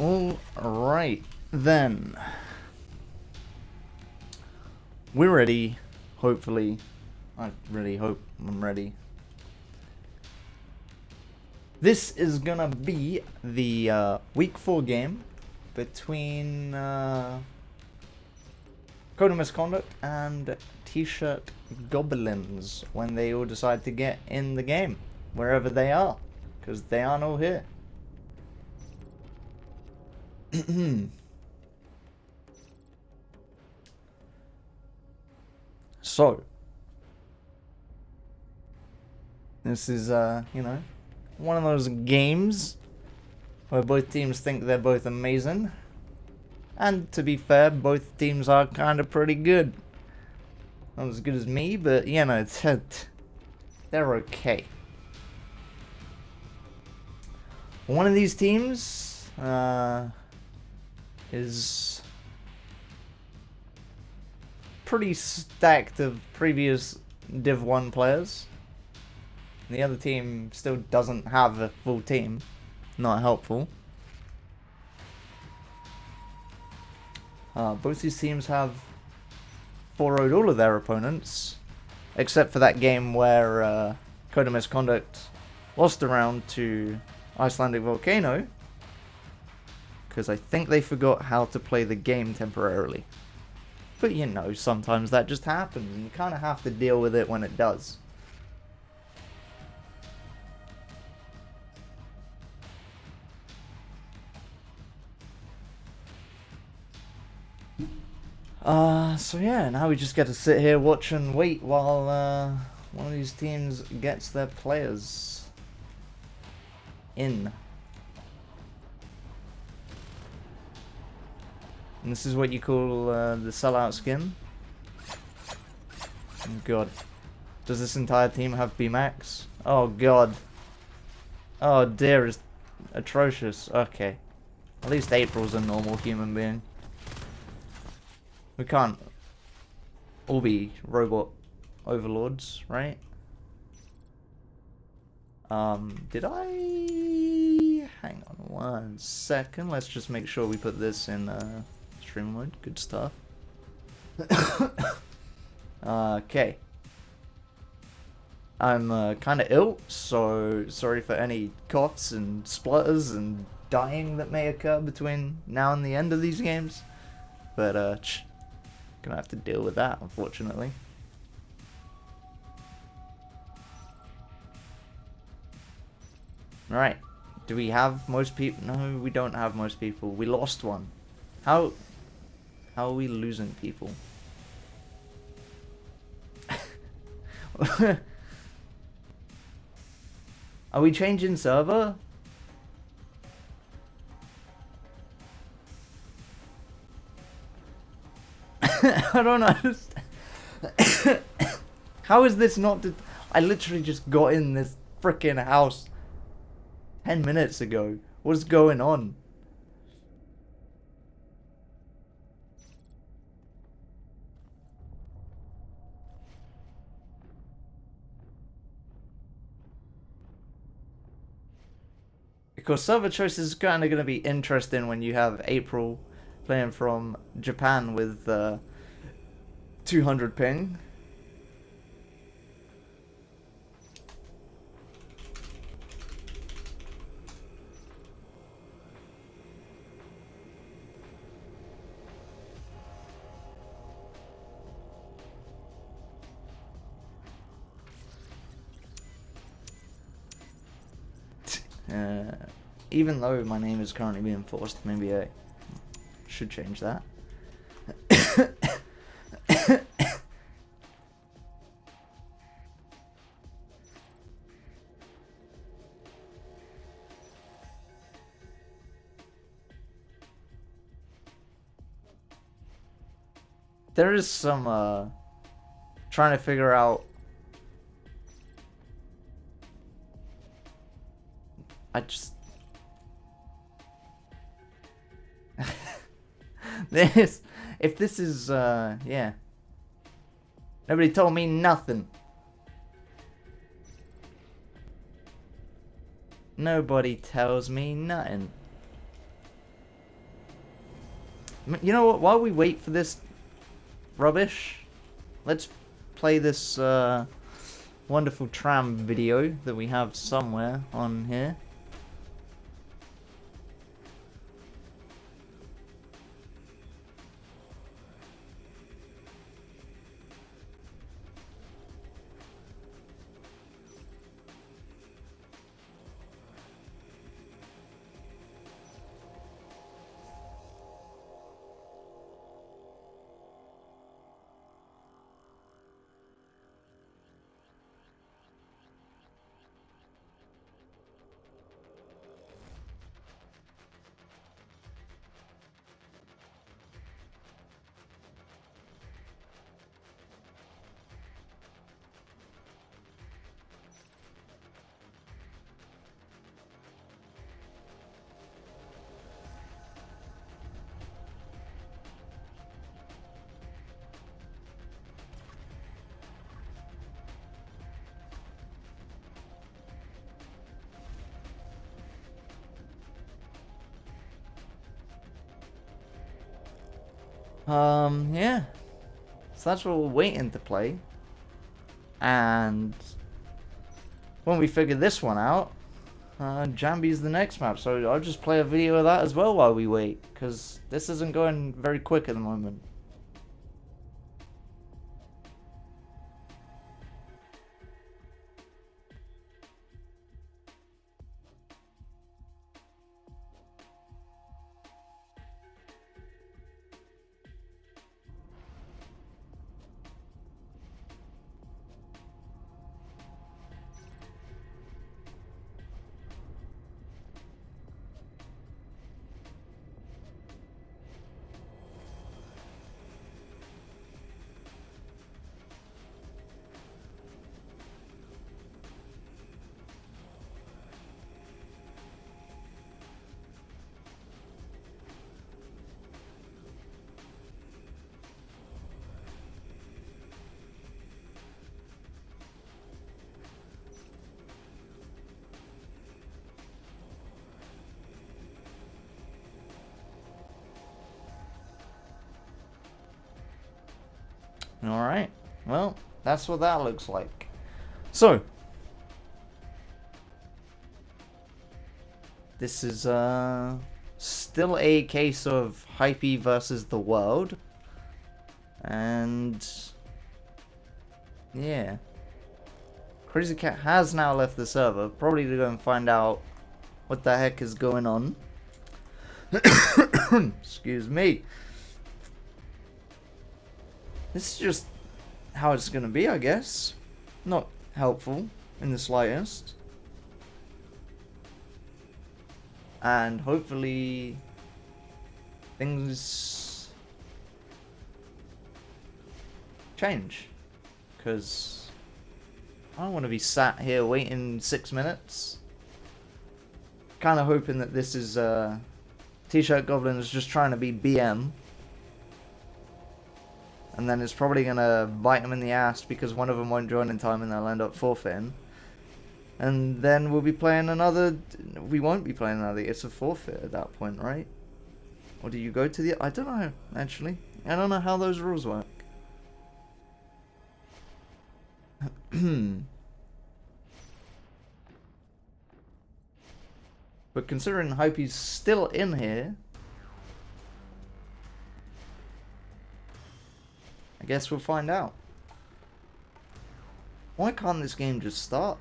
Alright, then. We're ready, hopefully. I really hope I'm ready. This is gonna be the week 4 game between Code of Misconduct and T-Shirt Goblins when they all decide to get in the game, wherever they are, because they aren't all here. So, this is, you know, one of those games where both teams think they're both amazing. And to be fair, both teams are kind of pretty good. Not as good as me, but, you know, they're okay. One of these teams is pretty stacked of previous Div 1 players. The other team still doesn't have a full team. Not helpful. Both these teams have 4-0'd all of their opponents, except for that game where Code of Misconduct lost a round to Icelandic Volcano, because I think they forgot how to play the game temporarily. But you know, sometimes that just happens, and you kind of have to deal with it when it does. So yeah, now we just get to sit here, watch and wait while one of these teams gets their players in. And this is what you call the sellout skin. Oh god. Does this entire team have B-Max? Oh god. Oh dear, it's atrocious. Okay. At least April's a normal human being. We can't all be robot overlords, right? Did I... Hang on one second. Let's just make sure we put this in stream mode. Good stuff. Okay. I'm kind of ill, so sorry for any coughs and splutters and dying that may occur between now and the end of these games. But, gonna have to deal with that, unfortunately. Right. Do we have most people? No, we don't have most people. We lost one. How are we losing people? Are we changing server? I don't understand. How is this not... I literally just got in this freaking house 10 minutes ago. What's going on? Because server choice is kind of going to be interesting when you have April playing from Japan with 200 ping. Even though my name is currently being forced, maybe I should change that. There is some trying to figure out. I just this, if this is yeah, nobody told me nothing. Nobody tells me nothing. You know what? While we wait for this rubbish, let's play this wonderful Tram video that we have somewhere on here. Yeah. So that's what we're waiting to play. And when we figure this one out, Jambi's the next map. So I'll just play a video of that as well while we wait, because this isn't going very quick at the moment. Alright, well, that's what that looks like. So, this is still a case of Hypey versus the world. And yeah, Crazy Cat has now left the server, probably to go and find out what the heck is going on. Excuse me. This is just how it's going to be, I guess. Not helpful in the slightest. And hopefully things change. Because I don't want to be sat here waiting 6 minutes. Kind of hoping that this is T-Shirt Goblin is just trying to be BM. And then it's probably going to bite them in the ass because one of them won't join in time and they'll end up forfeiting. And then we'll be playing another... We won't be playing another. It's a forfeit at that point, right? Or do you go to the... I don't know, actually. I don't know how those rules work. But considering Hypey's still in here... I guess we'll find out. Why can't this game just start?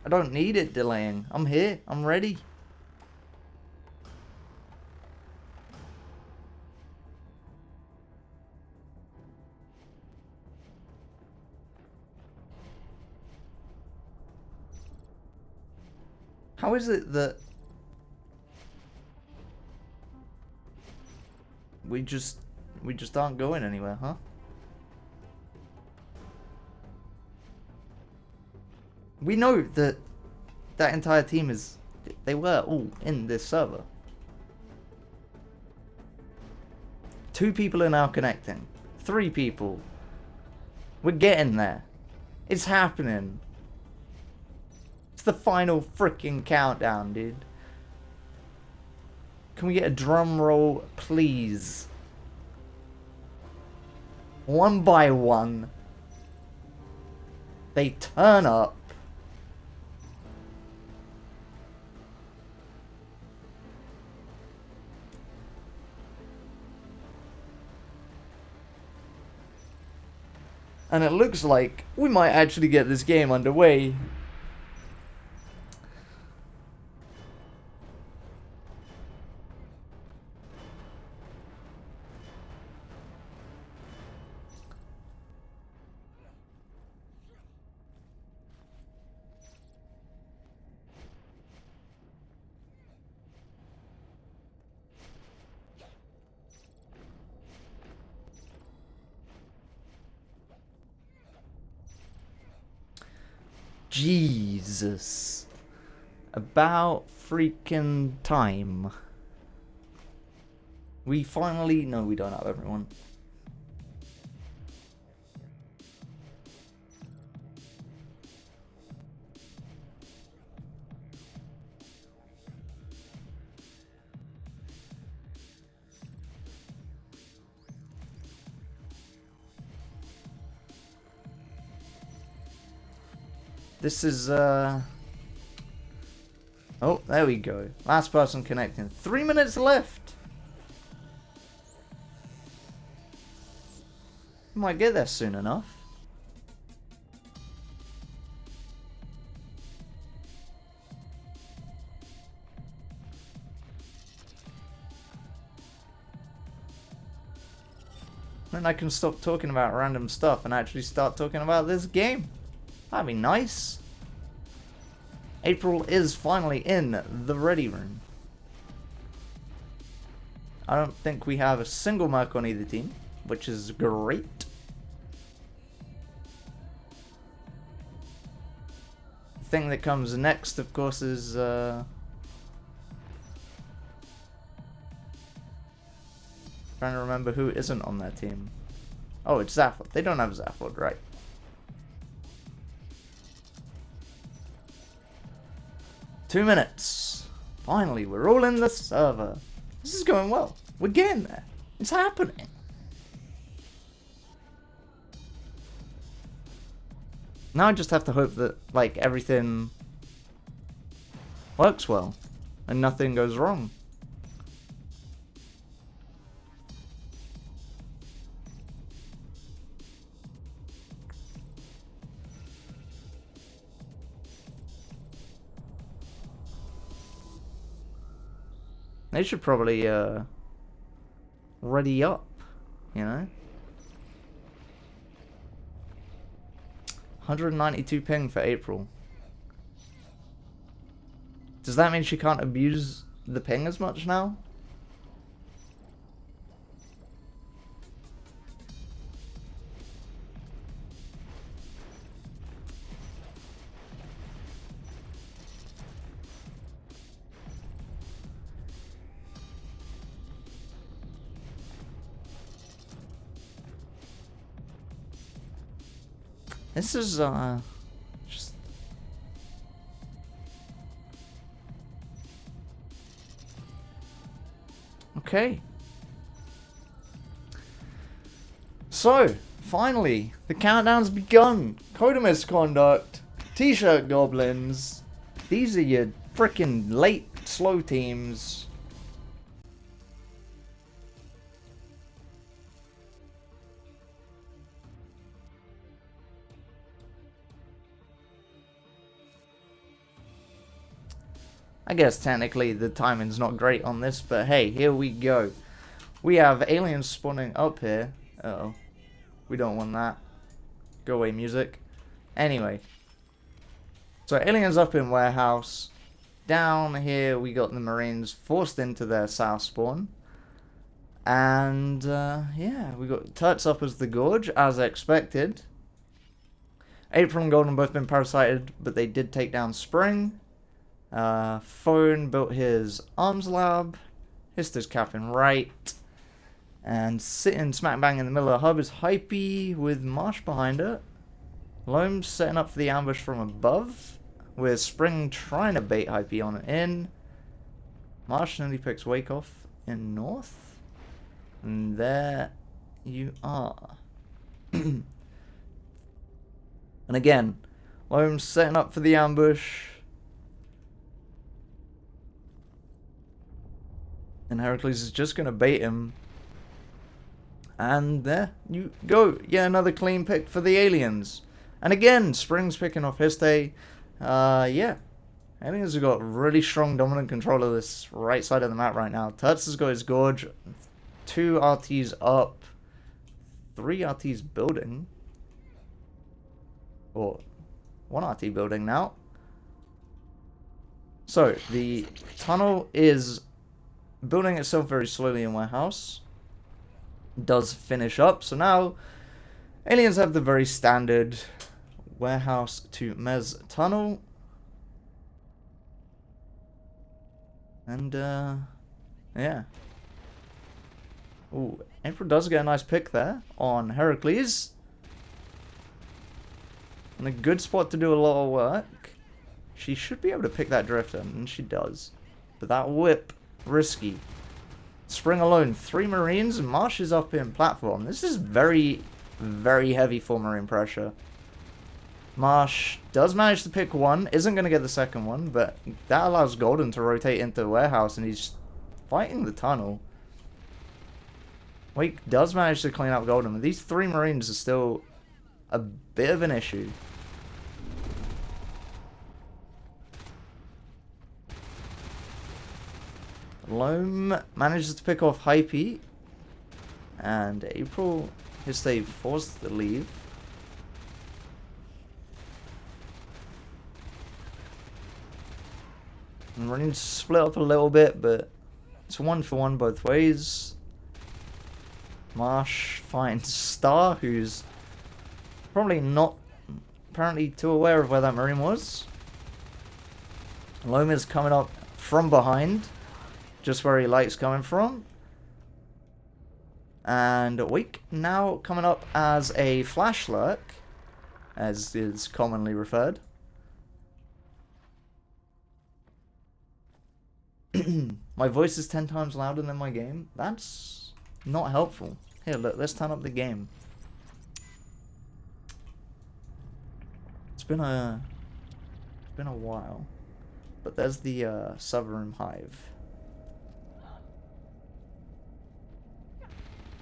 I don't need it delaying. I'm here. I'm ready. How is it that we just aren't going anywhere, huh? We know that that entire team is... They were all in this server. 2 people are now connecting. 3 people. We're getting there. It's happening. It's the final freaking countdown, dude. Can we get a drum roll, please? One by one, they turn up. And it looks like we might actually get this game underway. Jesus. About freaking time. We finally... No, we don't have everyone. This is, Oh, there we go. Last person connecting. 3 minutes left. Might get there soon enough. Then I can stop talking about random stuff and actually start talking about this game. That'd be nice. April is finally in the ready room. I don't think we have a single mark on either team, which is great. The thing that comes next, of course, is trying to remember who isn't on that team. Oh, it's Zafford. They don't have Zafford, right? Two minutes. Finally, we're all in the server. This is going well. We're getting there. It's happening. Now I just have to hope that, like, everything works well and nothing goes wrong. They should probably, ready up, you know? 192 ping for April. Does that mean she can't abuse the ping as much now? This is, just... Okay. So, finally, the countdown's begun. Code of Misconduct, T-shirt goblins. These are your frickin' late, slow teams. I guess technically the timing's not great on this, but hey, here we go. We have aliens spawning up here. Uh-oh. We don't want that. Go away, music. Anyway. So aliens up in warehouse. Down here we got the Marines forced into their south spawn. And, yeah, we got Turts up as the Gorge, as expected. April and Golden both been parasited, but they did take down Spring. Phone built his arms lab. Hister's capping right. And sitting smack bang in the middle of the hub is Hypey with Marsh behind it. Loam's setting up for the ambush from above, with Spring trying to bait Hypey on it in. Marsh nearly picks Wake off in north. And there you are. And again, Loam's setting up for the ambush. And Heracles is just going to bait him. And there you go. Yeah, another clean pick for the aliens. And again, Spring's picking off Histe. Yeah. Aliens have got really strong dominant control of this right side of the map right now. Turts has got his Gorge. 2 RTs up. 3 RTs building. Or 1 RT building now. So, the tunnel is building itself very slowly in warehouse. Does finish up. So now, aliens have the very standard warehouse to Mez tunnel. And, yeah. Ooh, April does get a nice pick there on Heracles. And a good spot to do a lot of work. She should be able to pick that Drifter, and she does. But that whip, risky. Spring alone, 3 Marines, and Marsh is up in platform. This is very, very heavy for Marine pressure. Marsh does manage to pick 1, isn't going to get the second one, but that allows Golden to rotate into the warehouse, and he's fighting the tunnel. Wake does manage to clean up Golden, but these 3 Marines are still a bit of an issue. Loam manages to pick off Hypey, and April is forced to leave. And Marines split up a little bit, but it's 1-for-1 both ways. Marsh finds Star, who's probably not apparently too aware of where that Marine was. Loam is coming up from behind, just where he likes coming from. And Wake now coming up as a flash lurk, as is commonly referred. My voice is 10 times louder than my game. That's not helpful. Here, look, let's turn up the game. It's been a while. But there's the server room hive.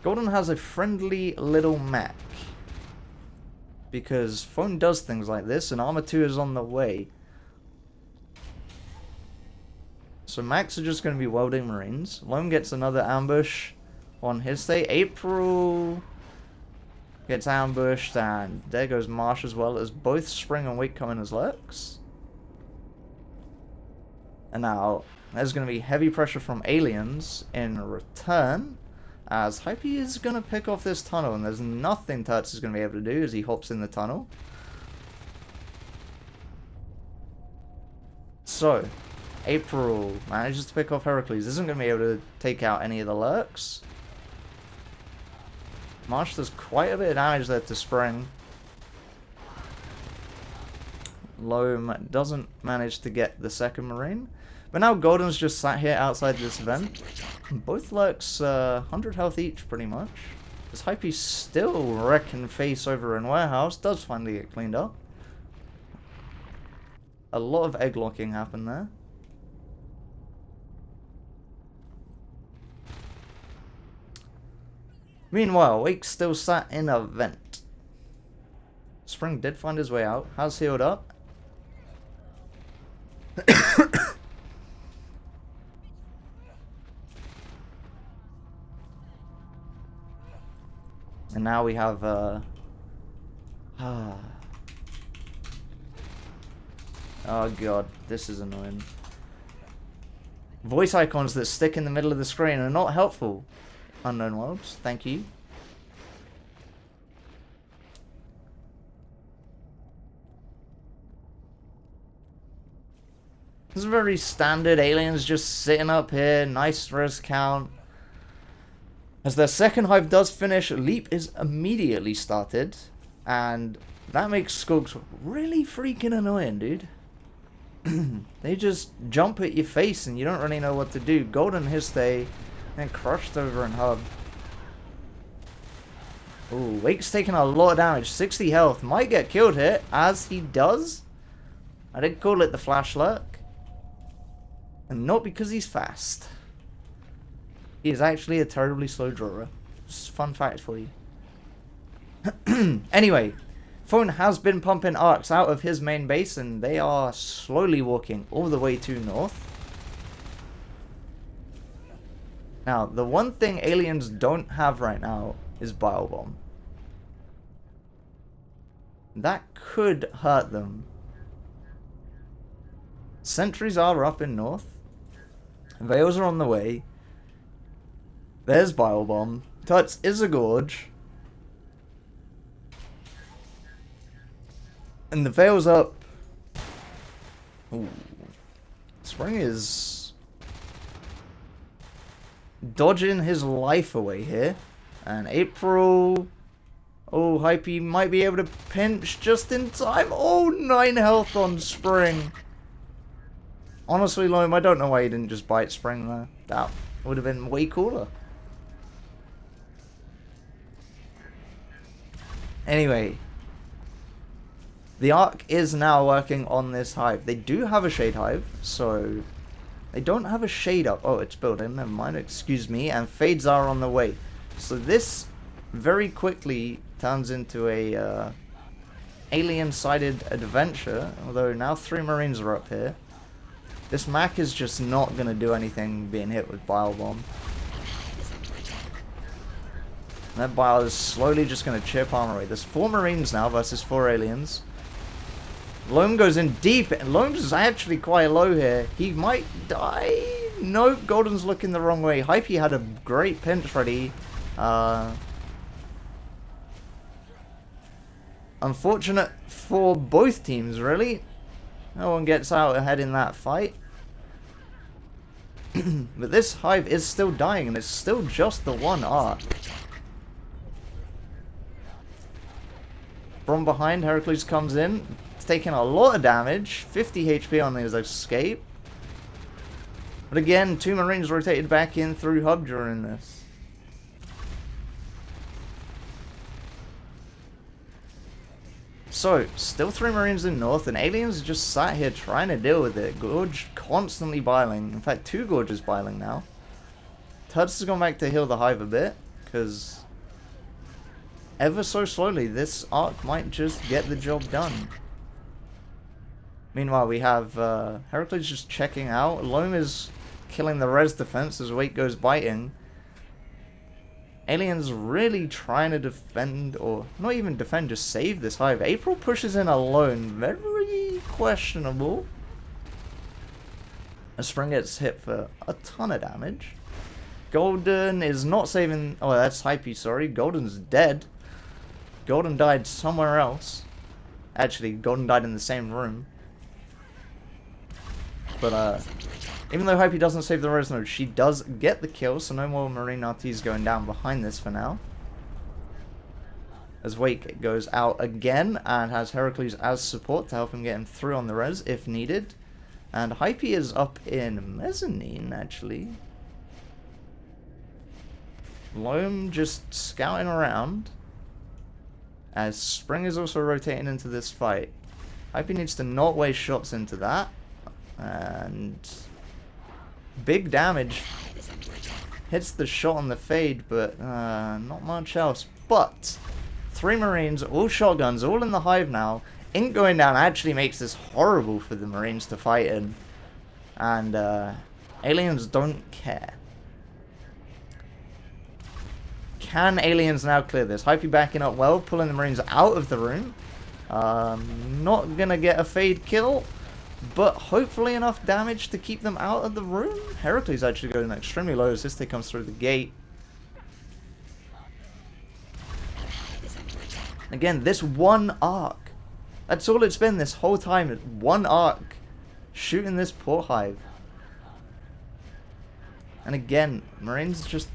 Golden has a friendly little mech. Because Phone does things like this, and Armor 2 is on the way. So Max are just going to be welding Marines. Loam gets another ambush on his day. April gets ambushed, and there goes Marsh as well, as both Spring and Wake come in as lurks. And now, there's going to be heavy pressure from aliens in return, as Hypey is going to pick off this tunnel, and there's nothing Turts is going to be able to do as he hops in the tunnel. So, April manages to pick off Heracles. Isn't going to be able to take out any of the lurks. Marsh does quite a bit of damage there to Spring. Loam doesn't manage to get the second Marine. But now Golden's just sat here outside this vent. Both lurks 100 health each pretty much. As Hypey still wrecking face over in warehouse. Does finally get cleaned up. A lot of egg locking happened there. Meanwhile, Wake still sat in a vent. Spring did find his way out. Has healed up. And now we have oh god, this is annoying. Voice icons that stick in the middle of the screen are not helpful. Unknown Worlds, thank you. This is very standard. Aliens just sitting up here. Nice res count. As their second hive does finish, Leap is immediately started. And that makes Skugs really freaking annoying, dude. They just jump at your face and you don't really know what to do. Golden Histe and crushed over in hub. Ooh, Wake's taking a lot of damage. 60 health. Might get killed here, as he does. I did call it the Flash Lurk. And not because he's fast. He is actually a terribly slow drawer. Just a fun fact for you. Anyway, Phone has been pumping arcs out of his main base, and they are slowly walking all the way to north. Now, the one thing aliens don't have right now is Bile Bomb. That could hurt them. Sentries are up in north. Veils are on the way. There's Bile Bomb. Tuts is a gorge. And the Veil's up. Ooh. Spring is dodging his life away here. And April... Oh, Hypey might be able to pinch just in time. Oh, 9 health on Spring. Honestly, Loam, I don't know why he didn't just bite Spring there. That would have been way cooler. Anyway. The Ark is now working on this hive. They do have a Shade Hive, so... They don't have a Shade up. Oh, it's building. Never mind. Excuse me. And Fades are on the way. So this very quickly turns into a alien-sided adventure. Although now 3 Marines are up here. This Mac is just not going to do anything being hit with Bile Bomb. That Bile is slowly just going to chip armor away. There's 4 Marines now versus 4 aliens. Loam goes in deep, and Loam's actually quite low here. He might die. Nope, Golden's looking the wrong way. Hypey had a great pinch ready. Unfortunate for both teams, really. No one gets out ahead in that fight. But this hive is still dying, and it's still just the one Ark. From behind, Heracles comes in. It's taking a lot of damage. 50 HP on his escape. But again, 2 Marines rotated back in through hub during this. So, still 3 Marines in north, and aliens just sat here trying to deal with it. Gorge constantly biling. In fact, 2 Gorges biling now. Tuds has gone back to heal the hive a bit, because ever so slowly, this Ark might just get the job done. Meanwhile, we have Heracles just checking out. Loam is killing the res defense as Wake goes biting. Aliens really trying to defend, or not even defend, just save this hive. April pushes in alone. Very questionable. And Spring gets hit for a ton of damage. Golden is not saving... Oh, that's Hypey, sorry. Golden's dead. Golden died somewhere else. Actually, Golden died in the same room. But, even though Hypey doesn't save the res node, she does get the kill, so no more Marine RTs going down behind this for now. As Wake goes out again, and has Heracles as support to help him get him through on the res if needed. And Hypey is up in Mezzanine, actually. Loam just scouting around. As Spring is also rotating into this fight. Hypey needs to not waste shots into that. And big damage. Hits the shot on the fade, but not much else. But 3 Marines, all shotguns, all in the hive now. Ink going down actually makes this horrible for the Marines to fight in. And aliens don't care. Can aliens now clear this? Hypey backing up well, pulling the Marines out of the room. Not gonna get a fade kill, but hopefully enough damage to keep them out of the room. Heracles actually going extremely low as this thing comes through the gate. Again, this one Ark. That's all it's been this whole time. One Ark shooting this poor hive. And again, Marines just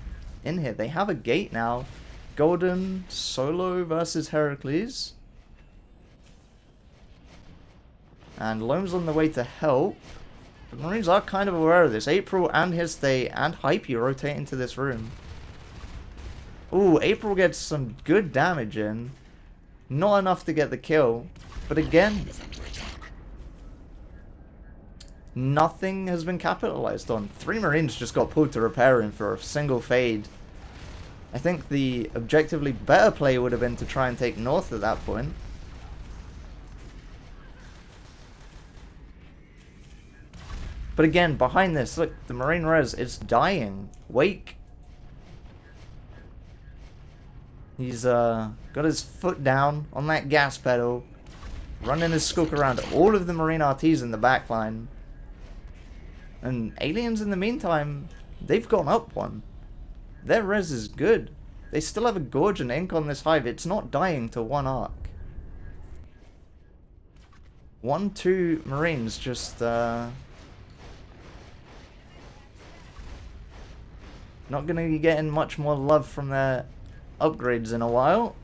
in here. They have a gate now. Golden solo versus Heracles. And Loam's on the way to help. The Marines are kind of aware of this. April and his stay and Hypey rotate into this room. Ooh, April gets some good damage in. Not enough to get the kill. But again, nothing has been capitalized on. 3 Marines just got pulled to repair him for a single fade. I think the objectively better play would have been to try and take north at that point. But again, behind this, look, the Marine res is dying. Wake. He's got his foot down on that gas pedal, running his skook around all of the Marine RTs in the backline. And aliens in the meantime, they've gone up one. Their res is good. They still have a Gorge and Ink on this hive. It's not dying to 1 arc. 1-2 Marines just not going to be getting much more love from their upgrades in a while.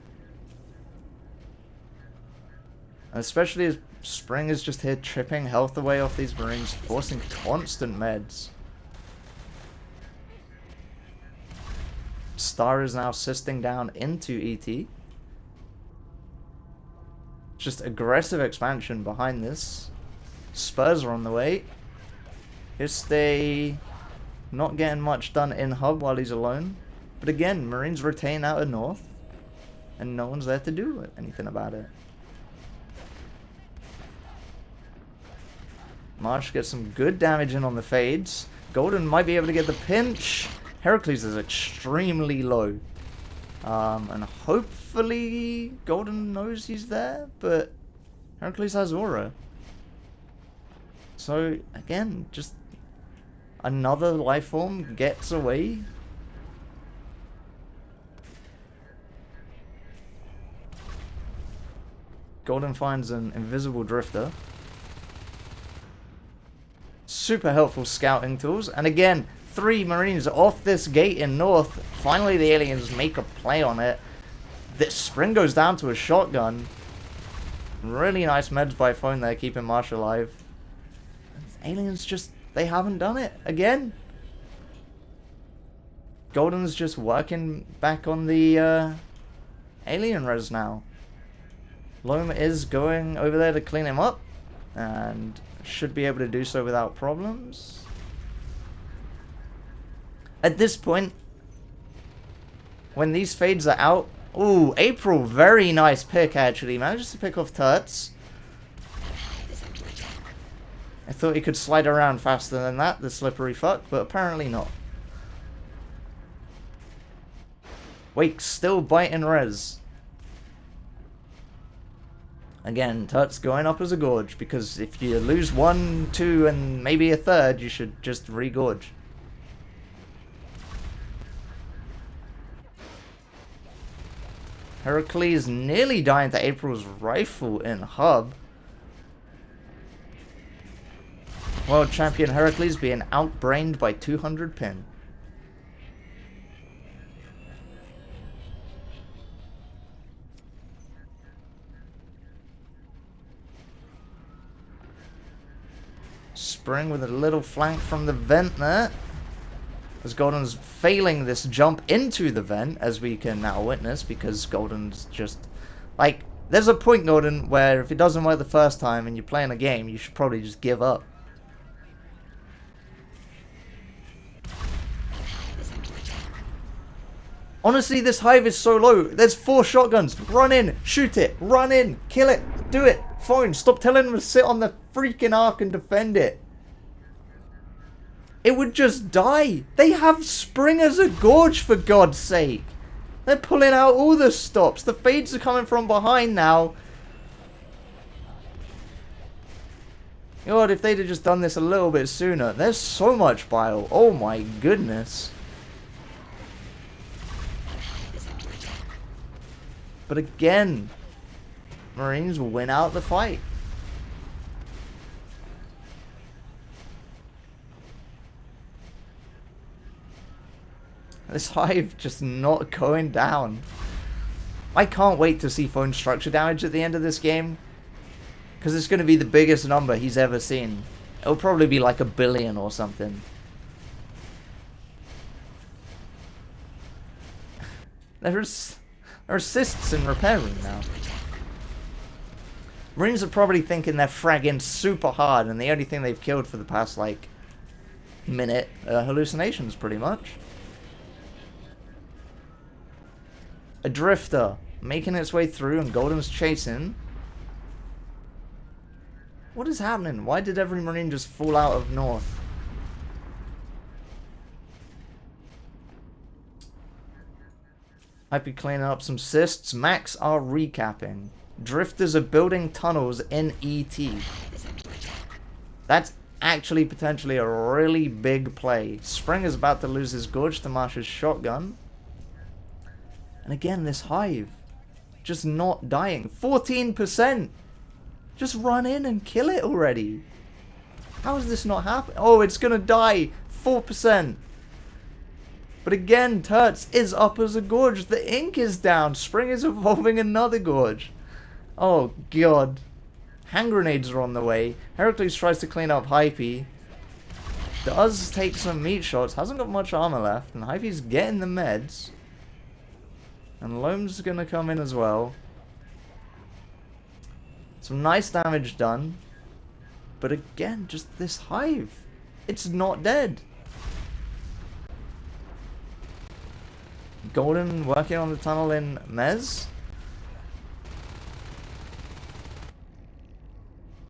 Especially as Spring is just here tripping health away off these Marines, forcing constant meds. Star is now assisting down into ET. Just aggressive expansion behind this. Spurs are on the way. He'll stay not getting much done in hub while he's alone. But again, Marines retain out of north. And no one's there to do anything about it. Marsh gets some good damage in on the fades. Golden might be able to get the pinch. Heracles is extremely low. And hopefully Golden knows he's there, but Heracles has aura. So again, just another life form gets away. Golden finds an invisible drifter. Super helpful scouting tools. And again, 3 Marines off this gate in north. Finally the aliens make a play on it. This Spring goes down to a shotgun. Really nice meds by phone there, keeping Marsh alive. Aliens just, they haven't done it again. Golden's just working back on the alien res now. Loam is going over there to clean him up. And should be able to do so without problems. At this point, when these fades are out... Ooh, April, very nice pick actually. Manages to pick off Turts. I thought he could slide around faster than that, the slippery fuck, but apparently not. Wake still biting res. Again, Turt's going up as a Gorge, because if you lose 1, 2, and maybe a 3rd, you should just re-gorge. Heracles nearly dying to April's rifle in hub. World champion Heracles being outbrained by 200 pin. Spring with a little flank from the vent there. As Golden's failing this jump into the vent, as we can now witness, because Golden's just... Like, there's a point, Golden, where if it doesn't work the first time and you're playing a game, you should probably just give up. Honestly, this hive is so low. There's 4 shotguns. Run in, shoot it, run in, kill it, do it. Phone, stop telling them to sit on the freaking arc and defend it. It would just die. They have Spring as a Gorge, for God's sake. They're pulling out all the stops. The fades are coming from behind now. God, if they'd have just done this a little bit sooner. There's so much bile. Oh my goodness. But again, Marines will win out the fight. This hive just not going down. I can't wait to see phone structure damage at the end of this game. Because it's going to be the biggest number he's ever seen. It'll probably be like 1 billion or something. There are assists in repairing now. Marines are probably thinking they're fragging super hard, and the only thing they've killed for the past, like, minute are hallucinations, pretty much. A drifter making its way through, and Golden's chasing. What is happening? Why did every Marine just fall out of north? Might be cleaning up some cysts. Max are recapping. Drifters are building tunnels in ET. That's actually potentially a really big play. Spring is about to lose his Gorge to Marsh's shotgun. And again, this hive. Just not dying. 14%! Just run in and kill it already. How is this not happening? Oh, it's gonna die. 4%. But again, Turts is up as a Gorge. The ink is down. Spring is evolving another Gorge. Oh, God. Hand grenades are on the way. Heracles tries to clean up Hypey. Does take some meat shots. Hasn't got much armor left. And Hypey's getting the meds. And Loam's gonna come in as well. Some nice damage done. But again, just this hive. It's not dead. Golden working on the tunnel in Mez.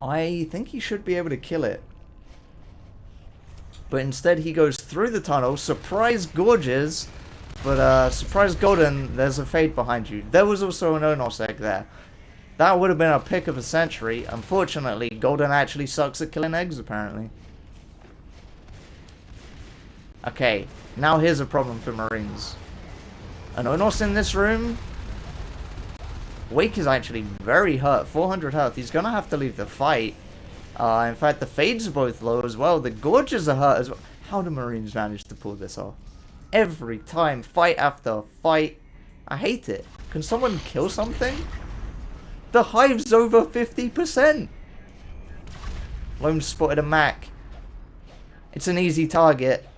I think he should be able to kill it. But instead he goes through the tunnel. Surprise Gorges. But surprise Golden, there's a Fade behind you. There was also an Onos egg there. That would have been a pick of a century. Unfortunately, Golden actually sucks at killing eggs apparently. Okay, now here's a problem for Marines. An Onos in this room. Wake is actually very hurt. 400 health. He's going to have to leave the fight. In fact, the Fades are both low as well. The Gorges are hurt as well. How do Marines manage to pull this off? Every time. Fight after fight. I hate it. Can someone kill something? The hive's over 50%. Lone spotted a Mac. It's an easy target.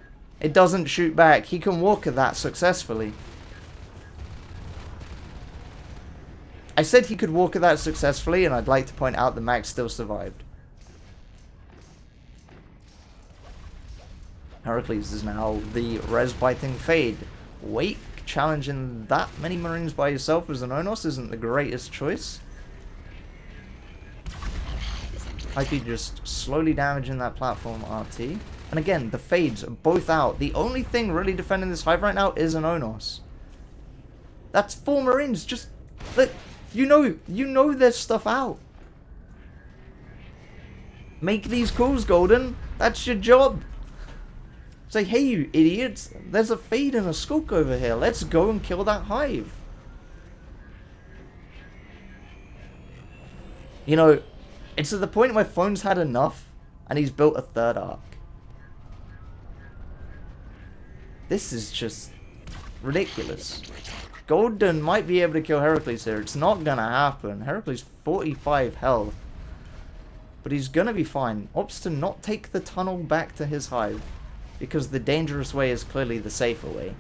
It doesn't shoot back. He can walk at that successfully. I said he could walk at that successfully, and I'd like to point out the Mac still survived. Heracles is now the res-biting Fade. Wake challenging that many Marines by yourself as an Onos isn't the greatest choice. Hypey just slowly damaging that platform RT. And again, the Fades are both out. The only thing really defending this hive right now is an Onos. That's 4 Marines. Just look, you know there's stuff out. Make these calls, Golden. That's your job. Say, hey, you idiots. There's a Fade and a Skulk over here. Let's go and kill that hive. You know, it's at the point where Phone's had enough, and he's built a 3rd arc. This is just ridiculous. Golden might be able to kill Heracles here. It's not gonna happen. Heracles 45 health. But he's gonna be fine. Opts to not take the tunnel back to his hive. Because the dangerous way is clearly the safer way.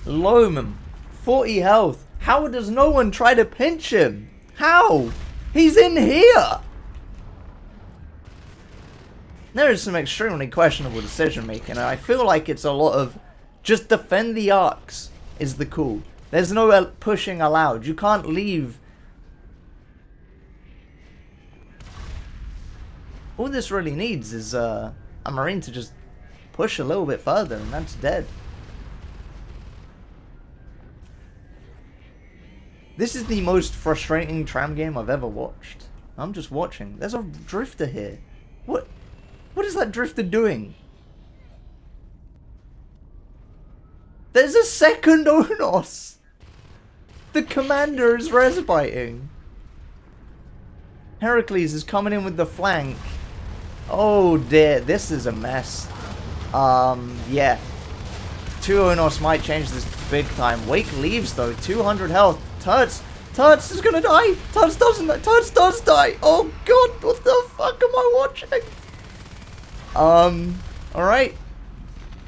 Loam, 40 health. How does no one try to pinch him? How? He's in here! There is some extremely questionable decision making, and I feel like it's a lot of just defend the arcs is the call. There's no pushing allowed. You can't leave. All this really needs is a Marine to just push a little bit further, and that's dead. This is the most frustrating Tram game I've ever watched. I'm just watching. There's a drifter here. What is that drifter doing? There's a second Onos! The commander is res-biting. Heracles is coming in with the flank. Oh dear, this is a mess. Yeah. 2 Onos might change this big time. Wake leaves though, 200 health. Turts Turds is gonna die. Turds doesn't die. Turds does die. Oh god, what the fuck am I watching? Alright.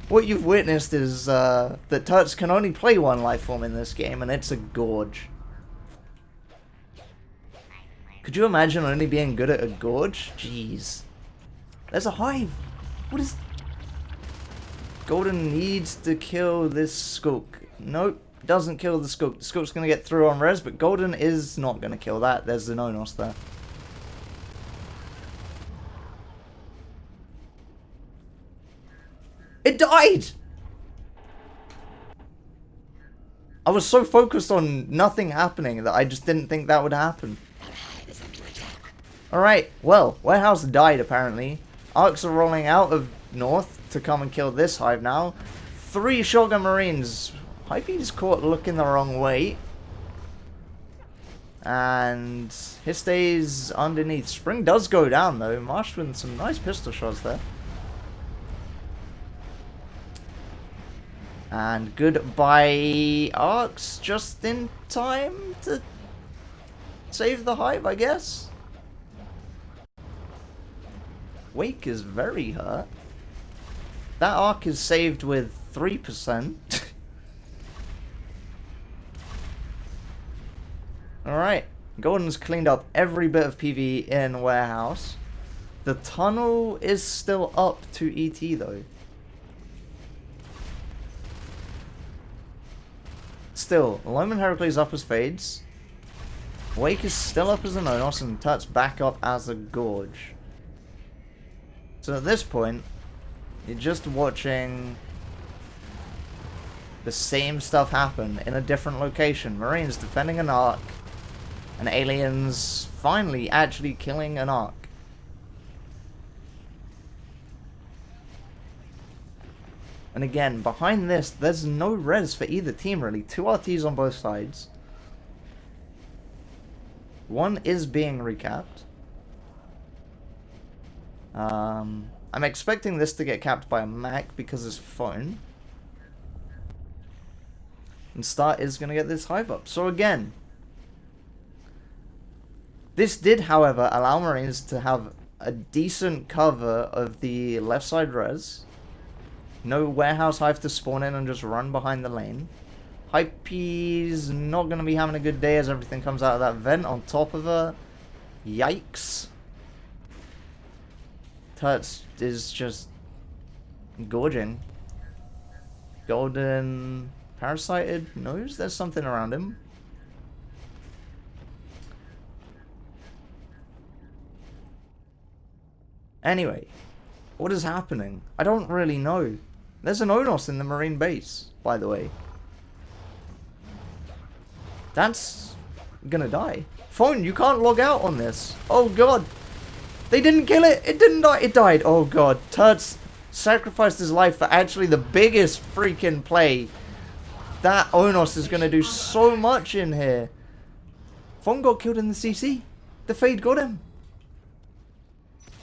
What you've witnessed is that Turds can only play one life form in this game, and it's a Gorge. Could you imagine only being good at a Gorge? Jeez. There's a hive. What is... Golden needs to kill this Skook. Nope, doesn't kill the Skook. The Skook's going to get through on res, but Golden is not going to kill that. There's the Nonos there. It died! I was so focused on nothing happening that I just didn't think that would happen. Alright, well, Warehouse died apparently. Arcs are rolling out of North to come and kill this hive now. 3 Shotgun Marines. Hype's caught looking the wrong way. And he stays underneath. Spring does go down though. Marsh with some nice pistol shots there. And goodbye Arcs, just in time to save the hive, I guess. Wake is very hurt. That Arc is saved with 3%. Alright, Golden's cleaned up every bit of PV in Warehouse. The tunnel is still up to ET though. Still, Loman Heracles up as Fades. Wake is still up as a Nonos and Tut's back up as a Gorge. So at this point, you're just watching the same stuff happen in a different location. Marines defending an Arc, and Aliens finally actually killing an Arc. And again, behind this, there's no res for either team really. 2 RTs on both sides. One is being recapped. I'm expecting this to get capped by a Mac because it's phone. And Start is going to get this hive up. So again, this did, however, allow Marines to have a decent cover of the left side res. No Warehouse hive to spawn in and just run behind the lane. Hype's not going to be having a good day as everything comes out of that vent on top of her. Yikes. Tuts is just gorging. Golden parasited knows there's something around him. Anyway, what is happening? I don't really know. There's an Onos in the Marine base, by the way. That's gonna die. Phone, you can't log out on this. Oh god. They didn't kill it. It didn't die. It died. Oh god. Turds sacrificed his life for actually the biggest freaking play. That Onos is gonna do so much in here. Phone got killed in the CC. The Fade got him.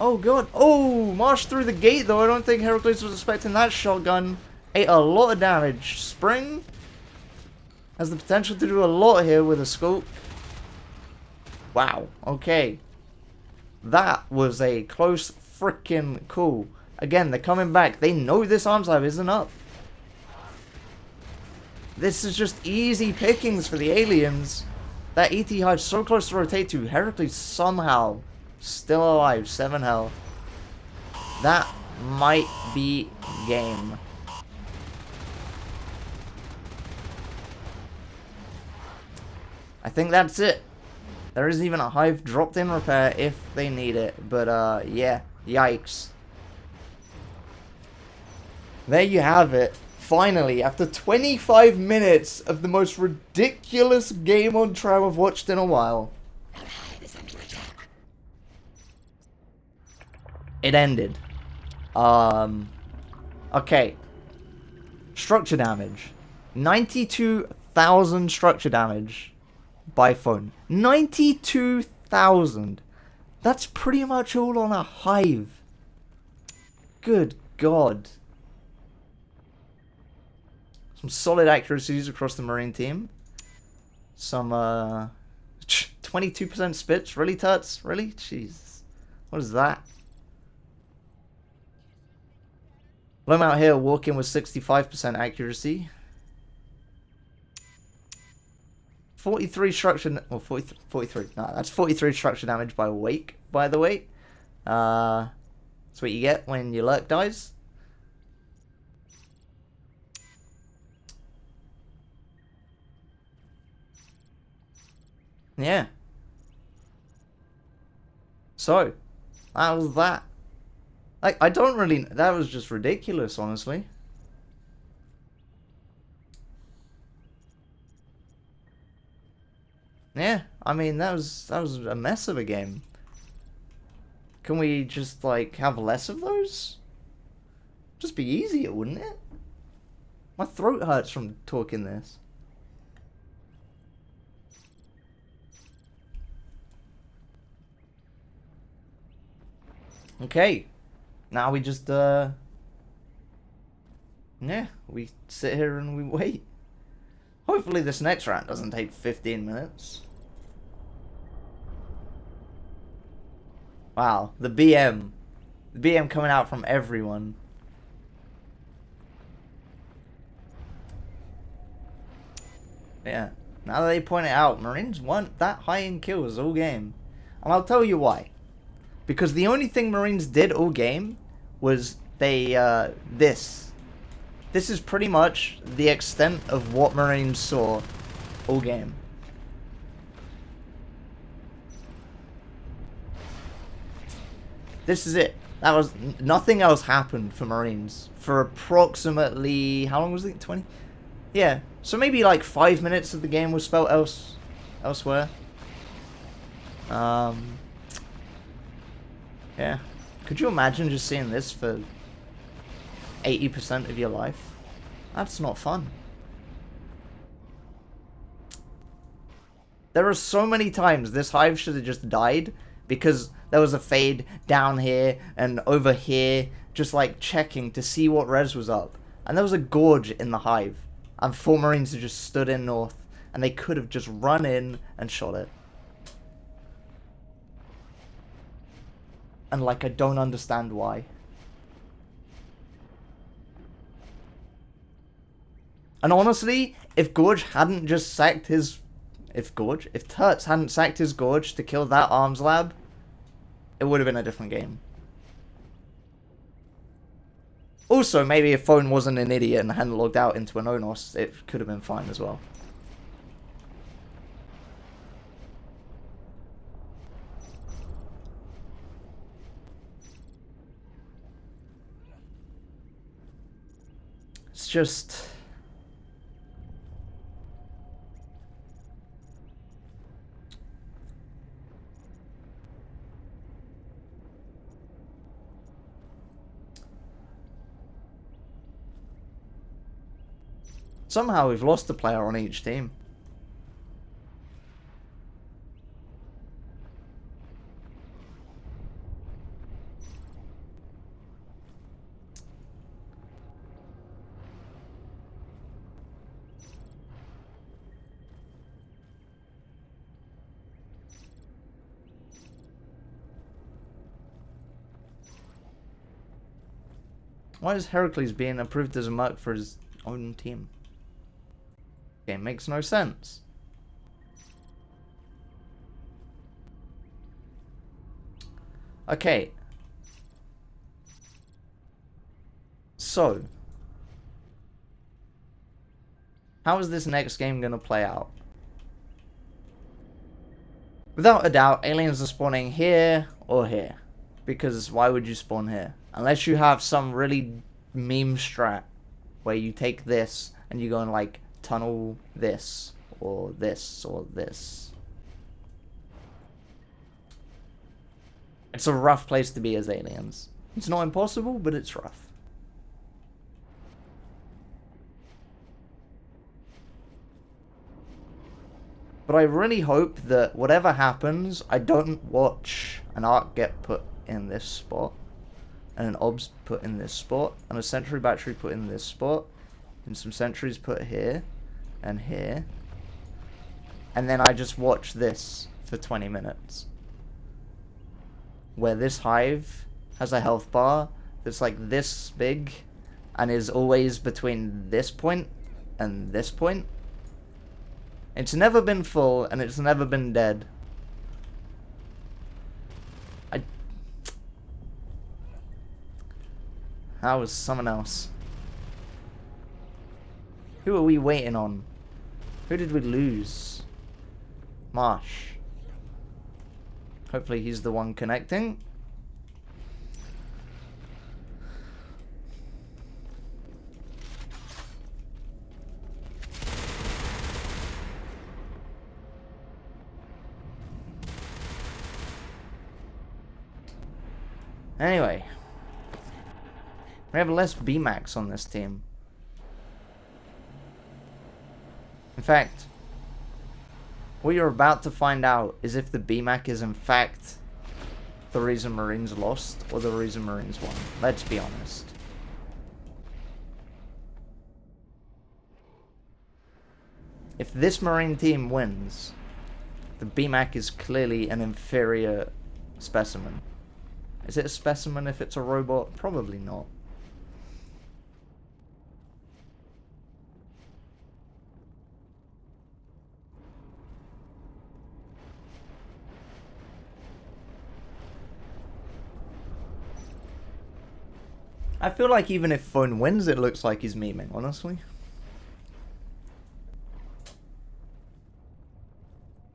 Oh god. Oh, Marsh through the gate though. I don't think Heracles was expecting that shotgun. Ate a lot of damage. Spring has the potential to do a lot here with a scope. Wow. Okay. That was a close freaking call. Again, they're coming back. They know this arms hive isn't up. This is just easy pickings for the aliens. That ET hive's so close to rotate to. Heracles somehow still alive, 7 health. That might be game. I think that's it. There isn't even a hive dropped in repair if they need it. But yeah, yikes. There you have it. Finally, after 25 minutes of the most ridiculous game on Tram I've watched in a while, it ended. Okay. Structure damage. 92,000 structure damage by phone. 92,000. That's pretty much all on a hive. Good God. Some solid accuracies across the Marine team. Some 22% spits? Really, Tuts? Really? Jesus. What is that? Loam out here walking with 65% accuracy. 43 structure... Well, 43. No, that's 43 structure damage by Wake, by the way. That's what you get when your Lurk dies. Yeah. So, that was that. Like, I don't really... That was just ridiculous, honestly. Yeah, I mean, that was a mess of a game. Can we just, like, have less of those? Just be easier, wouldn't it? My throat hurts from talking this. Okay. Now we just, yeah, we sit here and we wait. Hopefully this next round doesn't take 15 minutes. Wow, the BM. The BM coming out from everyone. Yeah. Now that they point it out, Marines weren't that high in kills all game. And I'll tell you why. Because the only thing Marines did all game was they, this. This is pretty much the extent of what Marines saw all game. This is it. That was... Nothing else happened for Marines for approximately... How long was it? 20? Yeah. So maybe like 5 minutes of the game was spelt elsewhere. Yeah. Could you imagine just seeing this for 80% of your life? That's not fun. There are so many times this hive should have just died because there was a fade down here and over here, just like checking to see what res was up. And there was a gorge in the hive. And 4 Marines had just stood in north and they could have just run in and shot it. And like, I don't understand why. And honestly, if Gorge hadn't just sacked his... If Turts hadn't sacked his Gorge to kill that arms lab, it would have been a different game. Also, maybe if Phone wasn't an idiot and hadn't logged out into an Onos, it could have been fine as well. It's just... Somehow we've lost a player on each team. Why is Heracles being approved as a merc for his own team? It makes no sense. Okay. So, how is this next game going to play out? Without a doubt, aliens are spawning here or here. Because why would you spawn here? Unless you have some really meme strat where you take this and you go and like tunnel this or this or this. It's a rough place to be as aliens. It's not impossible, but it's rough. But I really hope that whatever happens, I don't watch an arc get put in this spot, and an obs put in this spot, and a sentry battery put in this spot, and some sentries put here, and here. And then I just watch this for 20 minutes. Where this hive has a health bar that's like this big and is always between this point and this point. It's never been full and it's never been dead. That was someone else. Who are we waiting on? Who did we lose? Marsh. Hopefully he's the one connecting. Anyway. We have less BMAX on this team. In fact, what you're about to find out is if the BMAC is in fact the reason Marines lost or the reason Marines won. Let's be honest. If this Marine team wins, the BMAC is clearly an inferior specimen. Is it a specimen if it's a robot? Probably not. I feel like even if Phone wins, it looks like he's memeing, honestly.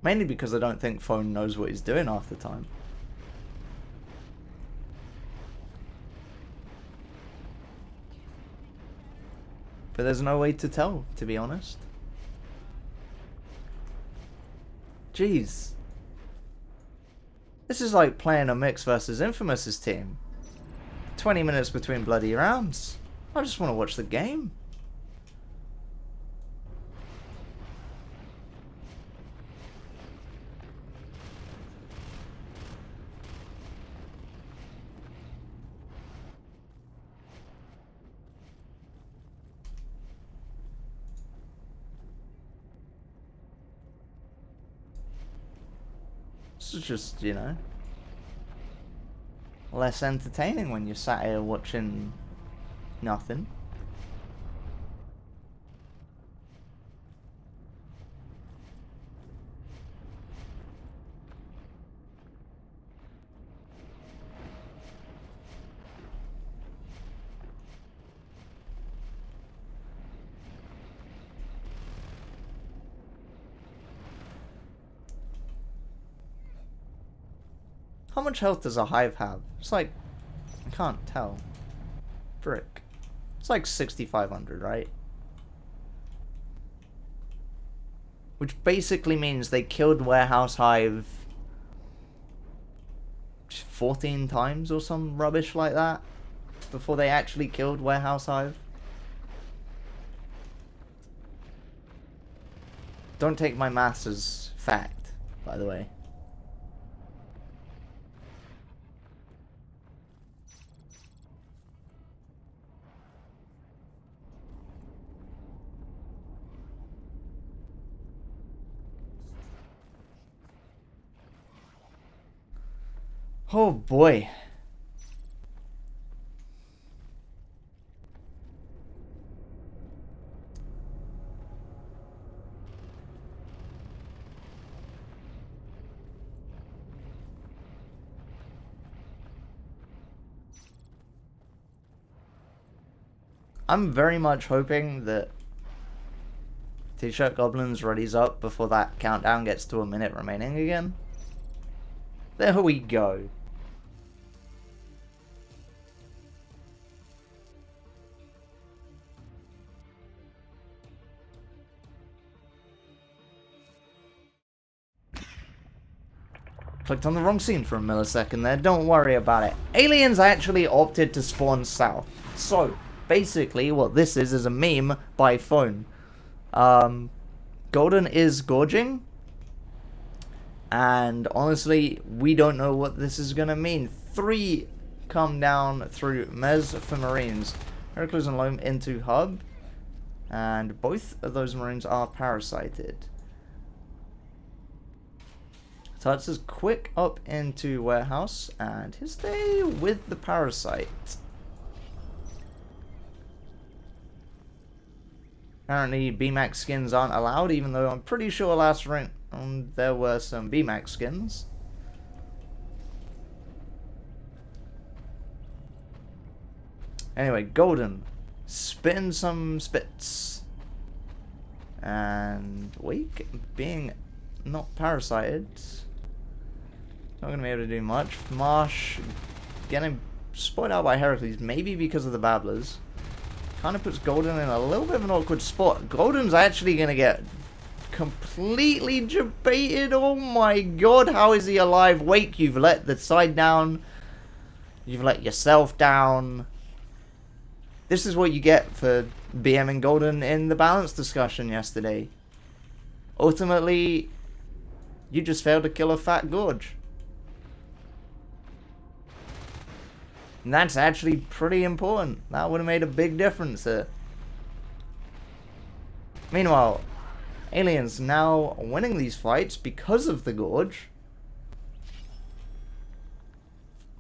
Mainly because I don't think Phone knows what he's doing half the time. But there's no way to tell, to be honest. Jeez. This is like playing a Mix versus Infamous's team. 20 minutes between bloody rounds. I just want to watch the game. This is just, you know, less entertaining when you're sat here watching nothing. How much health does a hive have? It's like, I can't tell. Frick. It's like 6,500, right? Which basically means they killed Warehouse Hive 14 times or some rubbish like that before they actually killed Warehouse Hive. Don't take my maths as fact, by the way. Oh boy. I'm very much hoping that T-shirt Goblins readies up before that countdown gets to a minute remaining again. There we go. Clicked on the wrong scene for a millisecond there, don't worry about it. Aliens actually opted to spawn south. So, basically what this is a meme by Phone. Golden is gorging. And honestly, we don't know what this is gonna mean. 3 come down through Mez for Marines. Heracles and Loam into Hub. And both of those Marines are parasited. Tuts is quick up into warehouse, and he'll stay with the parasite. Apparently BMAX skins aren't allowed, even though I'm pretty sure last round there were some BMAX skins. Anyway, Golden, spitting some spits. And Wake, being not parasited, not going to be able to do much. Marsh, getting spoiled out by Heracles, maybe because of the Babblers. Kind of puts Golden in a little bit of an awkward spot. Golden's actually going to get completely debated. Oh my god, how is he alive? Wake, you've let the side down. You've let yourself down. This is what you get for BMing Golden in the balance discussion yesterday. Ultimately, you just failed to kill a fat gorge. And that's actually pretty important. That would have made a big difference there. Meanwhile, Aliens now winning these fights because of the gorge.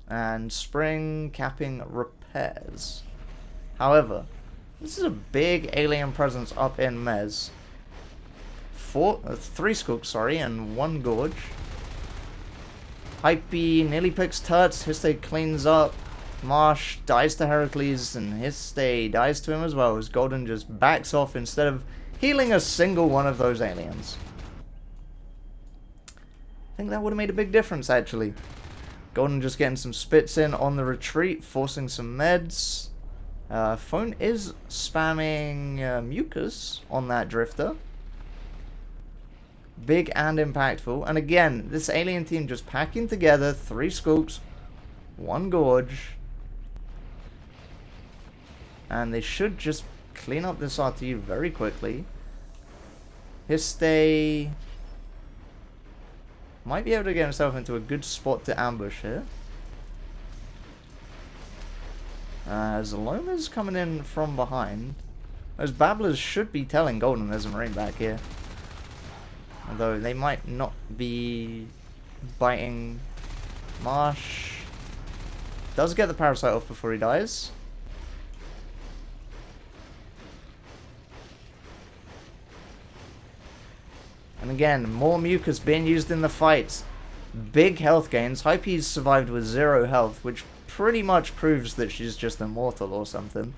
And Spring capping repairs. However, this is a big alien presence up in Mez. 3 Skooks, sorry, and 1 gorge. Hypey nearly picks Tuts. Histe cleans up. Marsh dies to Heracles, and Histe dies to him as well, as Golden just backs off instead of healing a single one of those aliens. I think that would have made a big difference, actually. Golden just getting some spits in on the retreat, forcing some meds. Phone is spamming mucus on that drifter. Big and impactful. And again, this alien team just packing together 3 Skooks, 1 gorge. And they should just clean up this RT very quickly. Histe might be able to get himself into a good spot to ambush here. Zaloma's coming in from behind. Those Babblers should be telling Golden there's a Marine back here. Although they might not be biting. Marsh does get the parasite off before he dies. And again, more mucus being used in the fights. Big health gains. Hype's survived with 0 health, which pretty much proves that she's just immortal or something.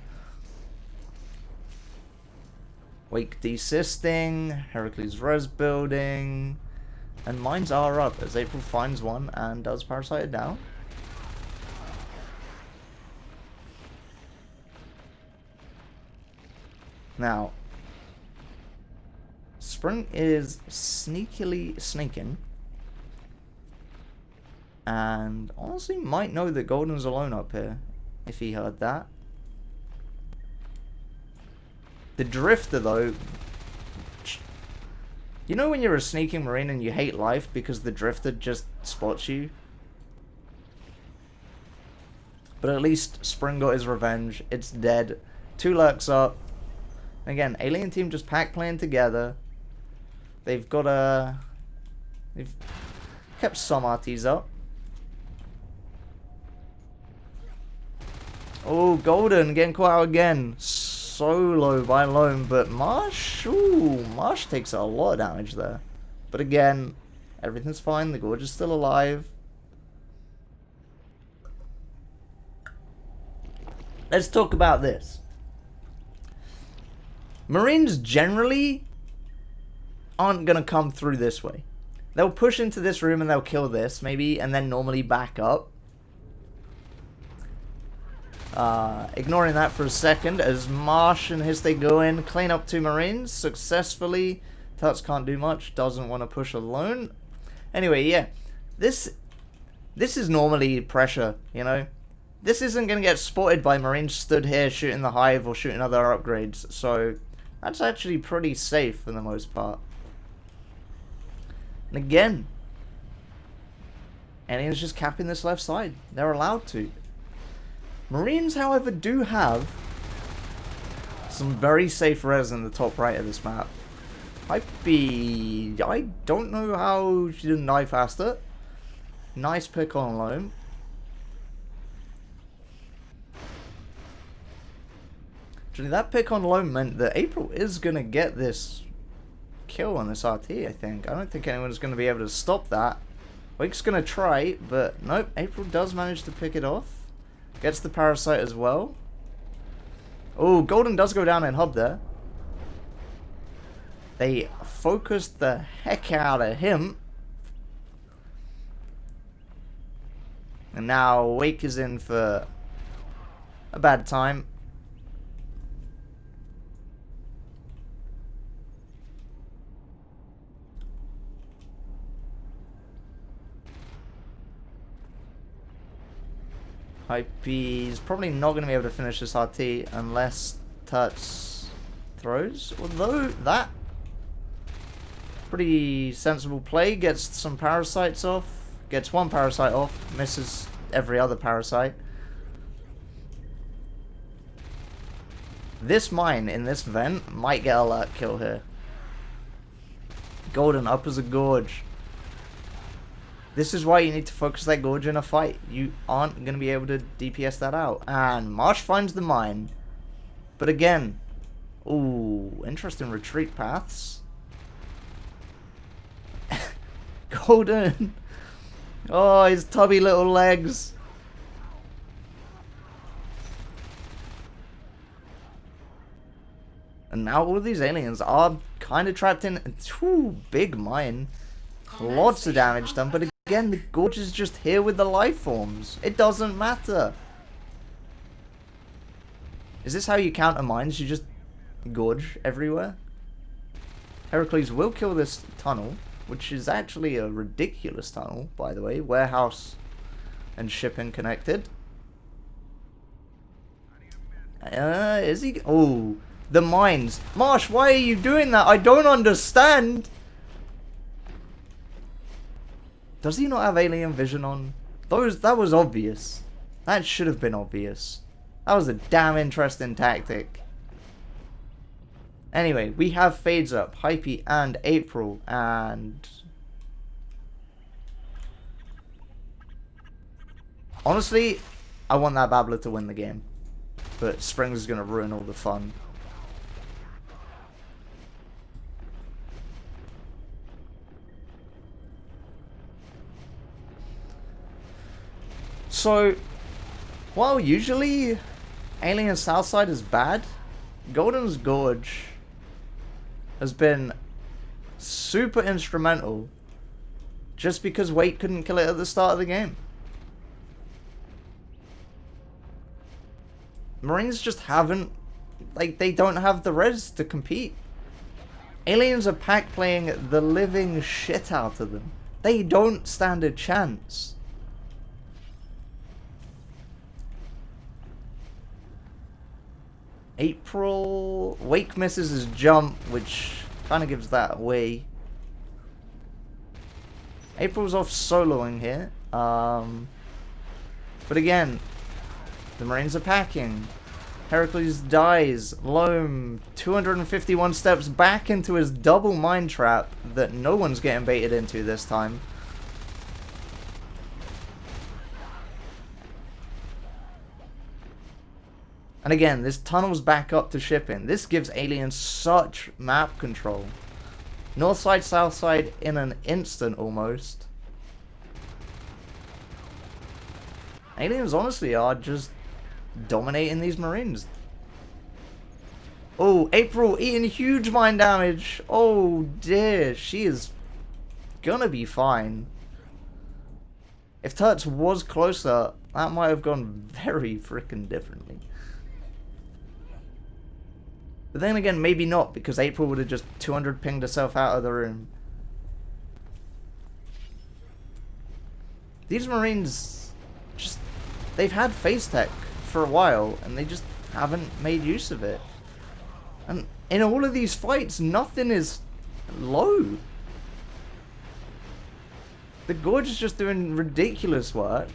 Wake desisting, Heracles res building, and mines are up as April finds one and does parasite it down. Now, Spring is sneakily sneaking. And honestly might know that Golden's alone up here, if he heard that. The Drifter though, you know when you're a sneaking Marine and you hate life because the Drifter just spots you? But at least Spring got his revenge, it's dead, 2 lurks up. Again, alien team just pack playing together. They've got they've kept some RTs up. Oh, Golden getting caught out again. Solo by Lone, but Marsh, ooh, Marsh takes a lot of damage there. But again, everything's fine. The Gorge is still alive. Let's talk about this. Marines generally aren't going to come through this way. They'll push into this room and they'll kill this, maybe, and then normally back up. Ignoring that for a second, as Marsh and Histe go in, clean up 2 Marines successfully. Tuts can't do much, doesn't want to push alone. Anyway, yeah, this is normally pressure, you know. This isn't going to get spotted by Marines stood here shooting the Hive or shooting other upgrades, so that's actually pretty safe for the most part. And again, aliens just capping this left side. They're allowed to. Marines, however, do have some very safe res in the top right of this map. Hypey. I don't know how she didn't die faster. Nice pick on loam. Actually, that pick on loam meant that April is going to get this kill on this RT, I think. I don't think anyone's going to be able to stop that. Wake's going to try, but nope. April does manage to pick it off. Gets the parasite as well. Oh, Golden does go down in hub there. They focused the heck out of him. And now Wake is in for a bad time. Hype's probably not going to be able to finish this RT unless Tuts throws. Although that pretty sensible play, gets some parasites off, gets one parasite off, misses every other parasite. This mine in this vent might get a lurk kill here. Golden up as a gorge. This is why you need to focus that gorge in a fight. You aren't going to be able to DPS that out. And Marsh finds the mine. But again, ooh, interesting retreat paths. Golden. Oh, his tubby little legs. And now all of these aliens are kind of trapped in. Whew, big mine. Lots of damage done, but again, the gorge is just here with the life forms. It doesn't matter. Is this how you counter mines? You just gorge everywhere? Heracles will kill this tunnel, which is actually a ridiculous tunnel, by the way. Warehouse and shipping connected. Is he? Oh, the mines. Marsh, why are you doing that? I don't understand. Does he not have alien vision on? That was obvious. That should have been obvious. That was a damn interesting tactic. Anyway, we have Fades up, Hypey and April, and honestly, I want that Babbler to win the game. But Springs is going to ruin all the fun. So, while usually Alien Southside is bad, Golden's Gorge has been super instrumental just because Wait couldn't kill it at the start of the game. Marines just haven't, like, they don't have the res to compete. Aliens are pack playing the living shit out of them. They don't stand a chance. April... Wake misses his jump, which kind of gives that away. April's off soloing here. But again, the Marines are packing. Heracles dies. Loam, 251 steps back into his double mine trap that no one's getting baited into this time. And again, this tunnel's back up to shipping. This gives aliens such map control. North side, south side in an instant almost. Aliens honestly are just dominating these Marines. Oh, April eating huge mine damage. Oh dear, she is gonna be fine. If Turts was closer, that might have gone very freaking differently. But then again, maybe not, because April would have just 200 pinged herself out of the room. These Marines, just, they've had phase tech for a while, and they just haven't made use of it. And in all of these fights, nothing is low. The Gorge is just doing ridiculous work.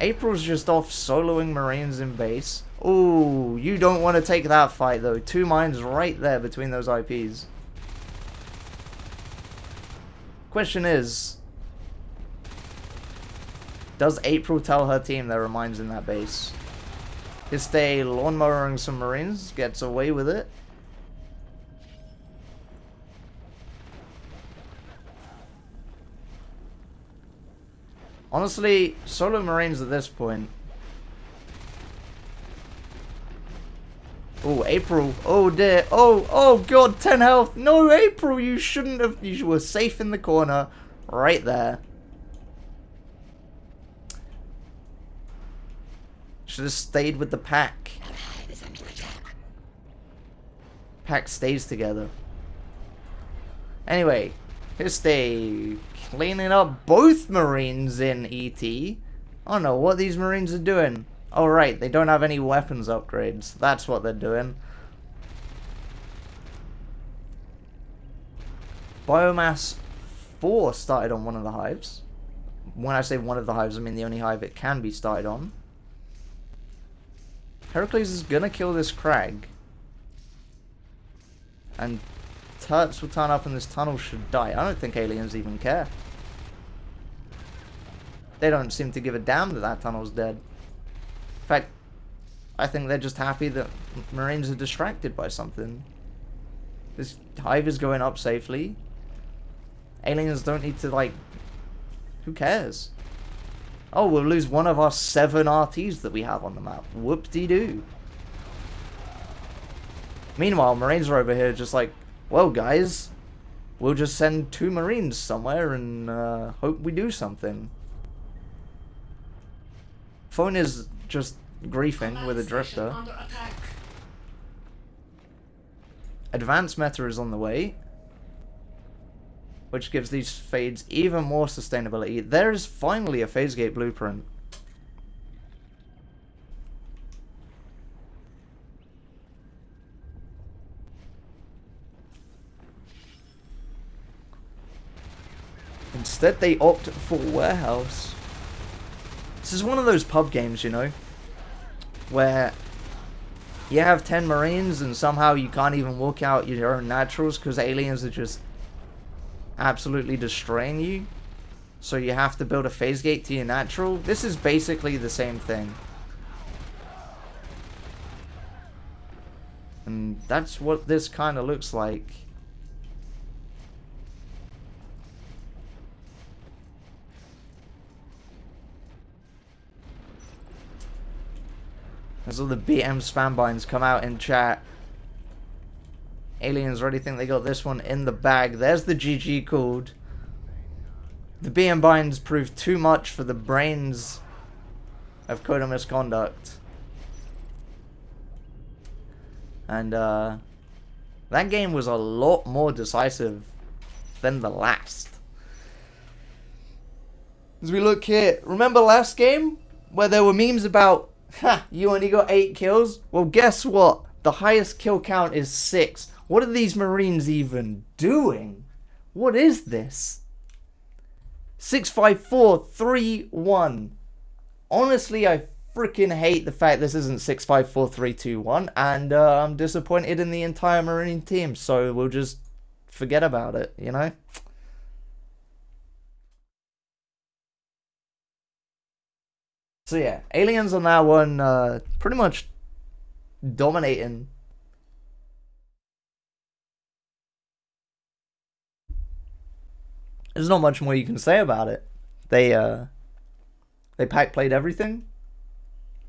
April's just off soloing Marines in base. Oh, you don't want to take that fight though. 2 mines right there between those IPs. Question is, does April tell her team there are mines in that base? Histay lawnmowering some Marines, gets away with it. Honestly, solo Marines at this point. Oh, April. Oh dear. Oh god, 10 health. No, April, you shouldn't have. You were safe in the corner. Right there. Should have stayed with the pack. Pack stays together. Anyway, Histay cleaning up both Marines in ET. I don't know what these Marines are doing. Oh right, they don't have any weapons upgrades. That's what they're doing. Biomass 4 started on one of the hives. When I say one of the hives, I mean the only hive it can be started on. Heracles is gonna kill this Crag. And Turks will turn up and this tunnel should die. I don't think aliens even care. They don't seem to give a damn that that tunnel's dead. In fact, I think they're just happy that Marines are distracted by something. This hive is going up safely. Aliens don't need to, like... Who cares? Oh, we'll lose one of our 7 RTs that we have on the map. Whoop-de-doo. Meanwhile, Marines are over here just like, well, guys, we'll just send 2 Marines somewhere and hope we do something. Phone is just griefing with a drifter. Advanced meta is on the way, which gives these fades even more sustainability. There is finally a phase gate blueprint. Instead, they opt for warehouse. This is one of those pub games, you know, where you have 10 Marines and somehow you can't even walk out your own naturals because aliens are just absolutely destroying you. So you have to build a phase gate to your natural. This is basically the same thing. And that's what this kind of looks like. As all the BM spam binds come out in chat. Aliens already think they got this one in the bag. There's the GG called. The BM binds proved too much for the brains of Code of Misconduct. And that game was a lot more decisive than the last. As we look here, remember last game where there were memes about, ha, you only got 8 kills? Well, guess what? The highest kill count is 6. What are these Marines even doing? What is this? 65431. Honestly, I freaking hate the fact this isn't 654321, and I'm disappointed in the entire Marine team, so we'll just forget about it, you know? So yeah, aliens on that one, pretty much dominating. There's not much more you can say about it. They pack played everything.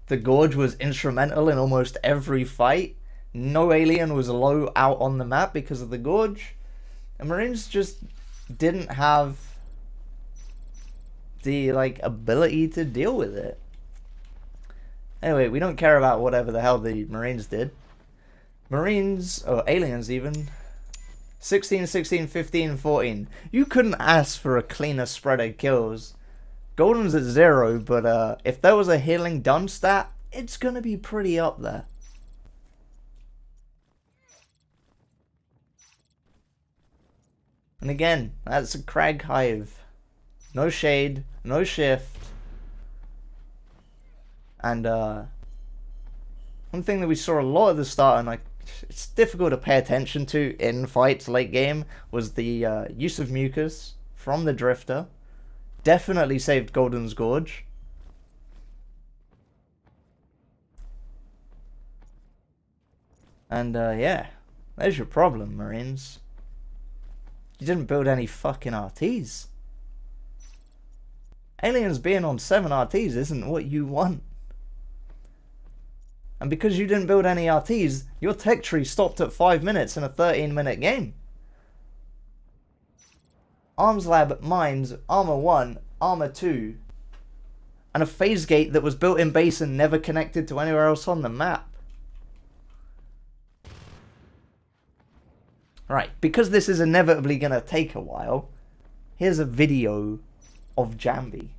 The Gorge was instrumental in almost every fight. No alien was low out on the map because of the Gorge. And Marines just didn't have the ability to deal with it. Anyway, we don't care about whatever the hell the Marines did. Marines, or aliens even, 16, 16, 15, 14. You couldn't ask for a cleaner spread of kills. Golden's at 0, but if there was a healing done stat, it's gonna be pretty up there. And again, that's a Crag Hive. No shade, no shift. And one thing that we saw a lot at the start, and like it's difficult to pay attention to in fights late game, was the use of mucus from the Drifter. Definitely saved Golden's Gorge. And yeah, there's your problem, Marines. You didn't build any fucking RTs. Aliens being on 7 RTs isn't what you want. And because you didn't build any RTs, your tech tree stopped at 5 minutes in a 13-minute game. Arms Lab mines Armor 1, Armor 2, and a phase gate that was built in base and never connected to anywhere else on the map. Right, because this is inevitably going to take a while, here's a video of Jambi.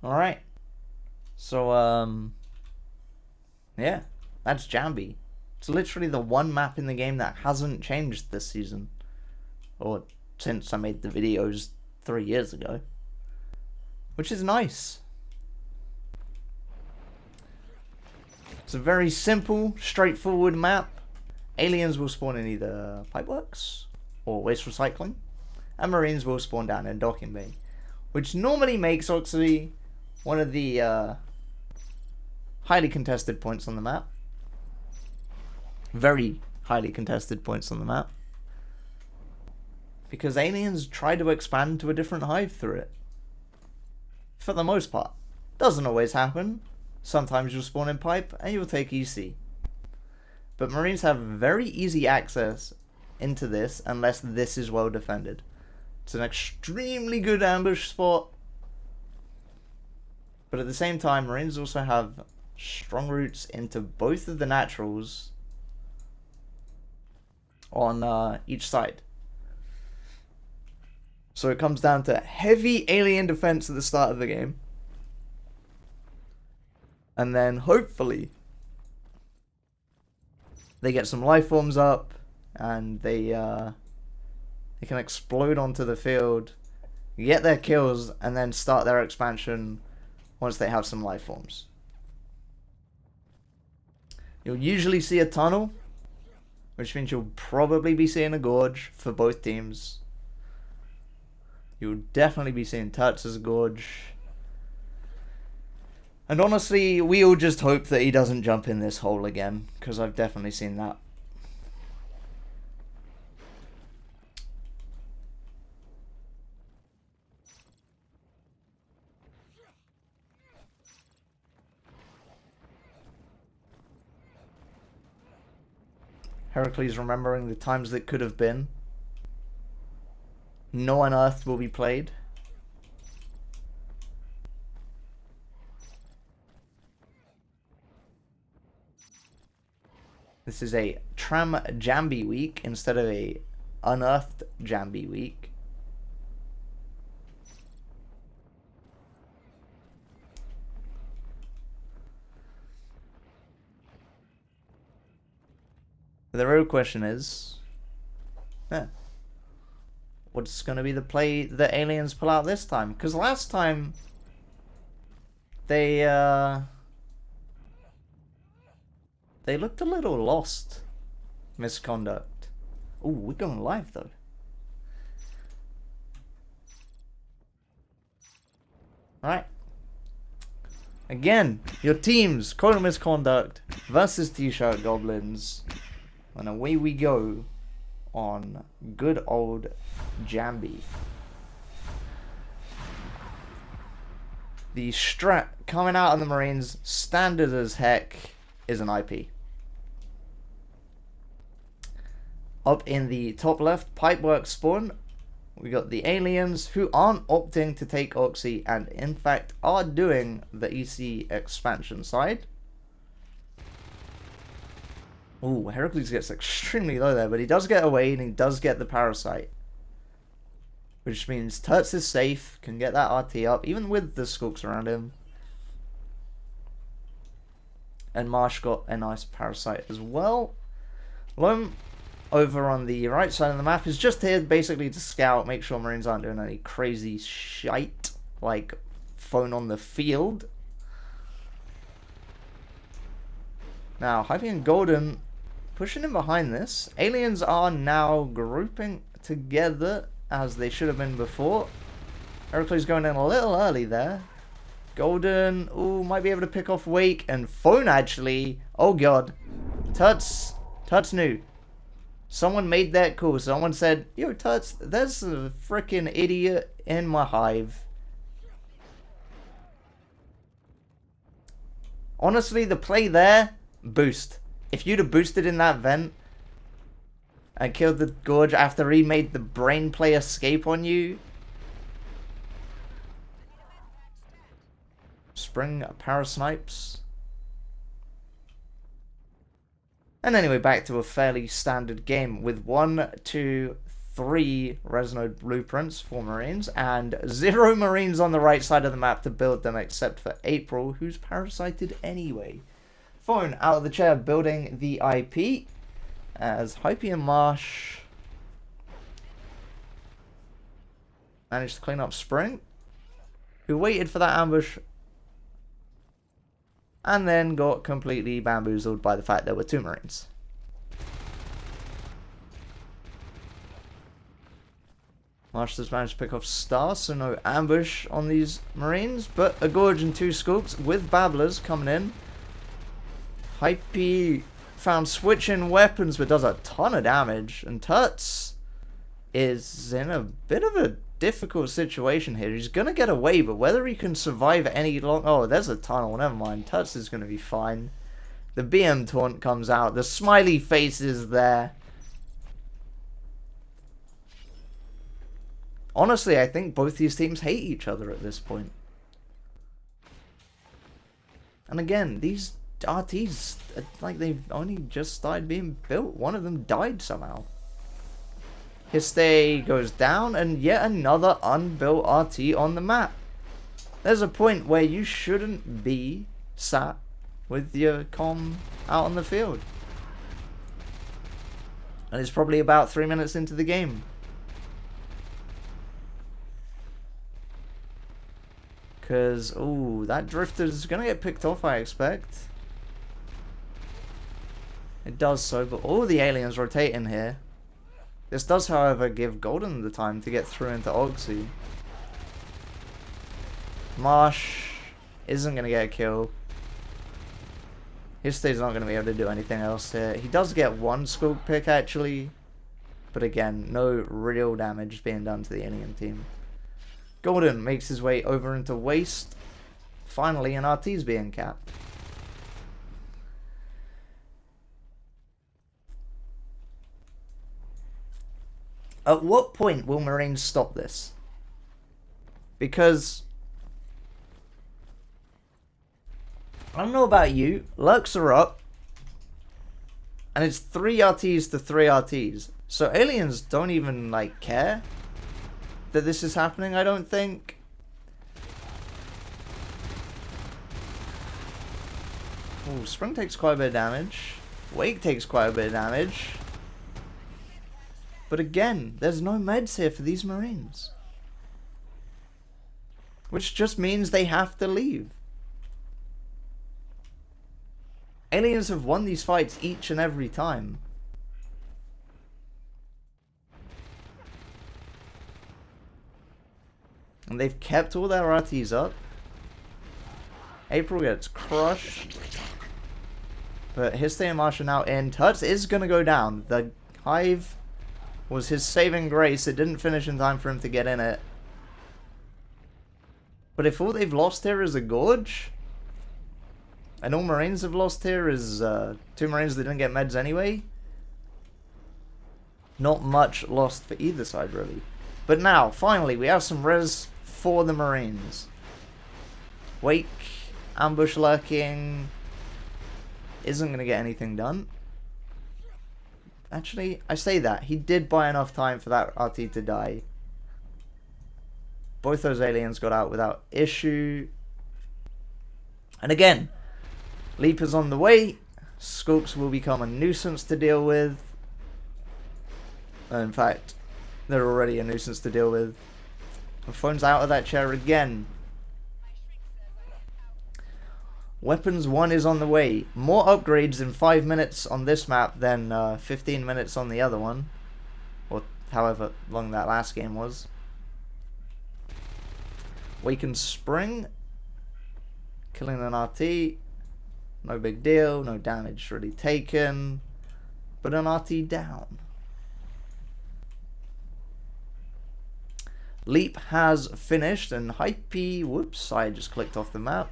Alright. So, yeah, that's Jambi. It's literally the one map in the game that hasn't changed this season. Or since I made the videos 3 years ago. Which is nice. It's a very simple, straightforward map. Aliens will spawn in either Pipeworks or Waste Recycling. And Marines will spawn down in Docking Bay. Which normally makes Oxley one of the highly contested points on the map. Very highly contested points on the map. Because aliens try to expand to a different hive through it. For the most part. Doesn't always happen. Sometimes you'll spawn in Pipe and you'll take EC. But Marines have very easy access into this unless this is well defended. It's an extremely good ambush spot. But at the same time, Marines also have strong routes into both of the naturals on each side. So it comes down to heavy alien defense at the start of the game. And then hopefully they get some life forms up and they can explode onto the field, get their kills, and then start their expansion once they have some life forms. You'll usually see a tunnel, which means you'll probably be seeing a gorge for both teams. You'll definitely be seeing Turts as a gorge. And honestly, we all just hope that he doesn't jump in this hole again, because I've definitely seen that. Heracles remembering the times that could have been. No Unearthed will be played. This is a Tram Jambi week instead of a Unearthed Jambi week. The real question is, what's going to be the play that aliens pull out this time? Because last time they looked a little lost. Misconduct. Ooh, we're going live though. Alright. Again, your teams, Code of Misconduct versus T-Shirt Goblins. And away we go on good old Jambi. The strat coming out of the Marines, standard as heck, is an IP. Up in the top left, Pipework spawn, we got the aliens who aren't opting to take Oxy and in fact are doing the EC expansion side. Ooh, Heracles gets extremely low there, but he does get away and he does get the Parasite. Which means Turts is safe, can get that RT up, even with the Skulks around him. And Marsh got a nice Parasite as well. Loam, over on the right side of the map, is just here basically to scout, make sure Marines aren't doing any crazy shite, like phone on the field. Now, Hypey and Golden pushing in behind this. Aliens are now grouping together as they should have been before. Heracles going in a little early there. Golden, ooh, might be able to pick off Wake and Phone actually. Oh god. Tuts knew. Someone made that call. Someone said, yo Tuts, there's a freaking idiot in my hive. Honestly, the play there, boost. If you'd have boosted in that vent and killed the Gorge after he made the brain play escape on you. Spring Parasnipes. And anyway, back to a fairly standard game with 1, 2, 3 Resnode blueprints for Marines and 0 Marines on the right side of the map to build them except for April, who's parasited anyway. Phone out of the chair building the IP. As Hypey and Marsh managed to clean up Spring, who waited for that ambush and then got completely bamboozled by the fact there were 2 Marines. Marsh has managed to pick off Star, so no ambush on these Marines, but a Gorge and 2 Skulks with Babblers coming in. Hypey found switching weapons, but does a ton of damage. And Tuts is in a bit of a difficult situation here. He's going to get away, but whether he can survive any long... Oh, there's a tunnel. Never mind. Tuts is going to be fine. The BM taunt comes out. The smiley face is there. Honestly, I think both these teams hate each other at this point. And again, these RTs, like, they've only just started being built. One of them died somehow. His stay goes down, and yet another unbuilt RT on the map. There's a point where you shouldn't be sat with your comm out on the field. And it's probably about 3 minutes into the game. Because, ooh, that Drifter's going to get picked off, I expect. It does so, but all the aliens rotate in here. This does, however, give Golden the time to get through into Oxy. Marsh isn't going to get a kill. His stay's not going to be able to do anything else here. He does get 1 Skulk pick, actually. But again, no real damage being done to the alien team. Golden makes his way over into Waste. Finally, an RT's being capped. At what point will Marines stop this? Because I don't know about you, lurks are up, and it's 3 RTs to 3 RTs. So aliens don't even, like, care that this is happening, I don't think. Ooh, Spring takes quite a bit of damage. Wake takes quite a bit of damage. But again, there's no meds here for these Marines. Which just means they have to leave. Aliens have won these fights each and every time. And they've kept all their RTs up. April gets crushed. But Histe and Marsh are now in. Tuts is going to go down. The Hive was his saving grace. It didn't finish in time for him to get in it. But if all they've lost here is a Gorge, and all Marines have lost here is 2 Marines that didn't get meds anyway, not much lost for either side, really. But now, finally, we have some res for the Marines. Wake, ambush lurking, isn't going to get anything done. Actually, I say that. He did buy enough time for that RT to die. Both those aliens got out without issue. And again, Leap is on the way. Skulks will become a nuisance to deal with. In fact, they're already a nuisance to deal with. The phone's out of that chair again. Weapons 1 is on the way. More upgrades in 5 minutes on this map than 15 minutes on the other one. Or however long that last game was. Waken Spring. Killing an RT. No big deal. No damage really taken. But an RT down. Leap has finished and Hype, whoops, I just clicked off the map.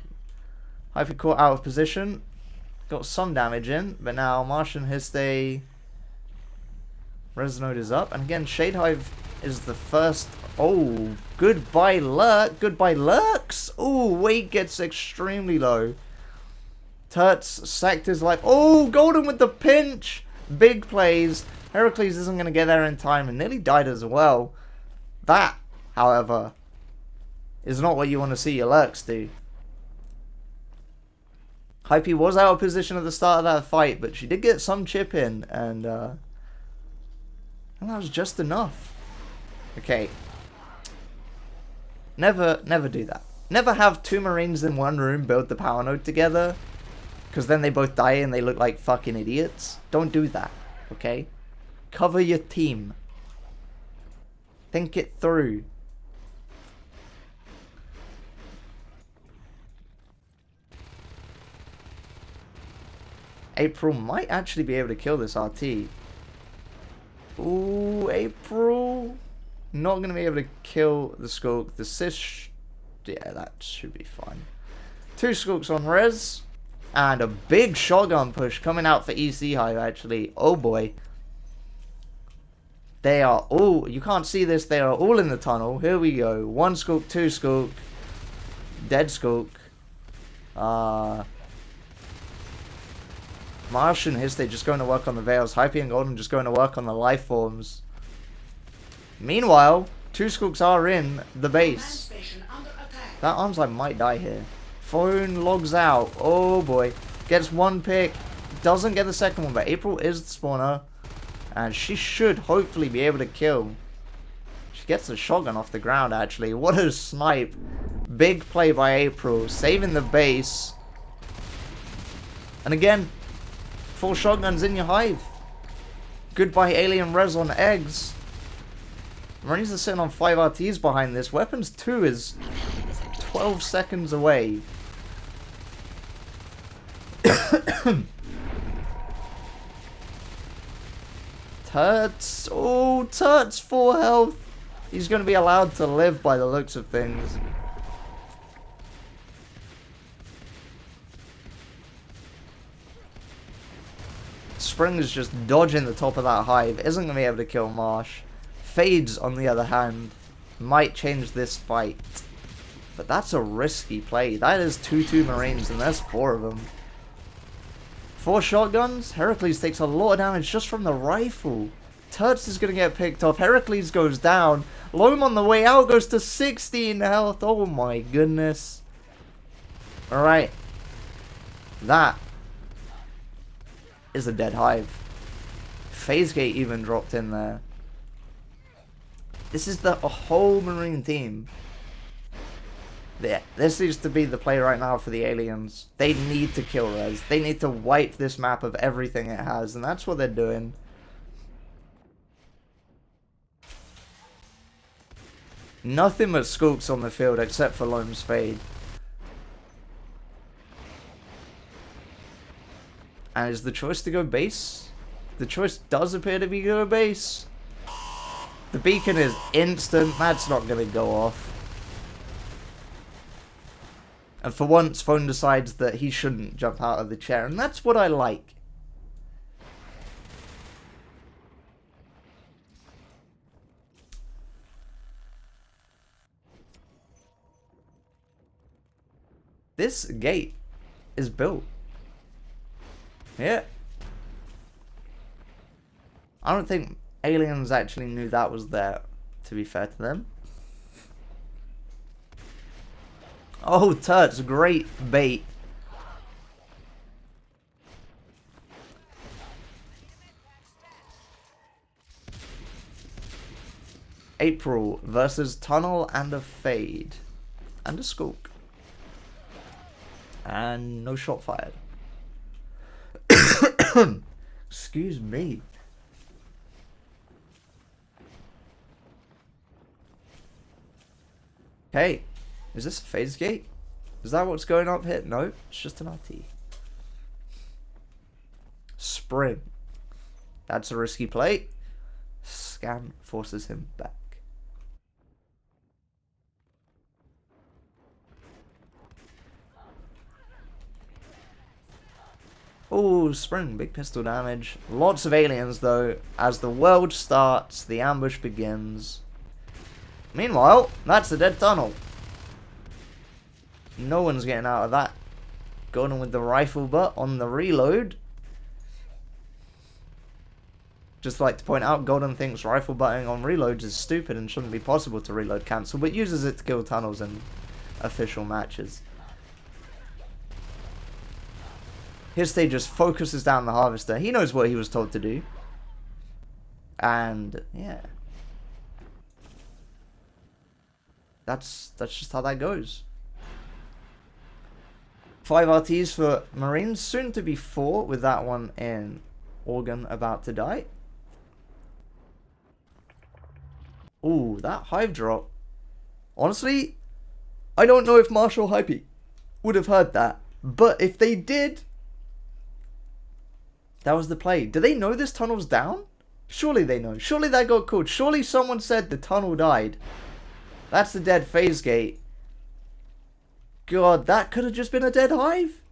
Hype caught out of position, got some damage in, but now Marsh and Histe, Resnode is up, and again Shade Hive is the first. Oh, goodbye Lurk, goodbye Lurks. Oh, weight gets extremely low. Turt's Sector's like, oh, Golden with the pinch, big plays. Heracles isn't going to get there in time and nearly died as well. That, however, is not what you want to see your Lurks do. Hype was out of position at the start of that fight, but she did get some chip in, and that was just enough. Okay. Never do that. Never have 2 Marines in one room build the power node together, because then they both die and they look like fucking idiots. Don't do that, okay? Cover your team. Think it through. April might actually be able to kill this RT. Ooh, April. Not going to be able to kill the Skulk. The Sis. Yeah, that should be fine. 2 Skulks on res. And a big shotgun push coming out for EC Hive, actually. Oh boy. They are all. You can't see this. They are all in the tunnel. Here we go. 1 Skulk, 2 Skulk. Dead Skulk. Marsh and Histe just going to work on the Veils. Hype and Golden just going to work on the life forms. Meanwhile, 2 Skulks are in the base. That arms like might die here. Phone logs out. Oh boy. Gets 1 pick. Doesn't get the second one, but April is the spawner. And she should hopefully be able to kill. She gets the shotgun off the ground, actually. What a snipe. Big play by April. Saving the base. And again, 4 shotguns in your Hive. Goodbye alien res on eggs. Marines are sitting on 5 RTs behind this. Weapons 2 is 12 seconds away. Turts. Oh, Turts, 4 health. He's going to be allowed to live by the looks of things. Spring is just dodging the top of that Hive. Isn't going to be able to kill Marsh. Fades, on the other hand, might change this fight. But that's a risky play. That is 2 Marines, and there's 4 of them. 4 shotguns. Heracles takes a lot of damage just from the rifle. Turts is going to get picked off. Heracles goes down. Loam on the way out goes to 16 health. Oh my goodness. Alright. That is a dead Hive. Phase Gate even dropped in there. This is a whole Marine team. Yeah, this needs to be the play right now for the aliens. They need to kill res. They need to wipe this map of everything it has, and that's what they're doing. Nothing but Skulks on the field except for Loam's Fade. And is the choice to go base? The choice does appear to be go base. The beacon is instant. That's not going to go off. And for once, Phone decides that he shouldn't jump out of the chair. And that's what I like. This gate is built. Yeah. I don't think aliens actually knew that was there, to be fair to them. Oh, Turt's great bait. April versus Tunnel and a Fade. And a Skulk. And no shot fired. Excuse me. Hey, is this a phase gate? Is that what's going up here? No, it's just an RT. Spring. That's a risky play. Scan forces him back. Oh, Spring, big pistol damage. Lots of aliens, though. As the world starts, the ambush begins. Meanwhile, that's a dead tunnel. No one's getting out of that. Going with the rifle butt on the reload. Just like to point out, Golden thinks rifle butting on reloads is stupid and shouldn't be possible to reload cancel, but uses it to kill tunnels in official matches. His just focuses down the harvester. He knows what he was told to do. And, yeah. That's just how that goes. 5 RTs for Marines. Soon to be 4 with that one in Organ about to die. Ooh, that hive drop. Honestly, I don't know if Marshall Hype would have heard that. But if they did, that was the play. Do they know this tunnel's down? Surely they know. Surely that got called. Surely someone said the tunnel died. That's the dead phase gate. God, that could have just been a dead hive.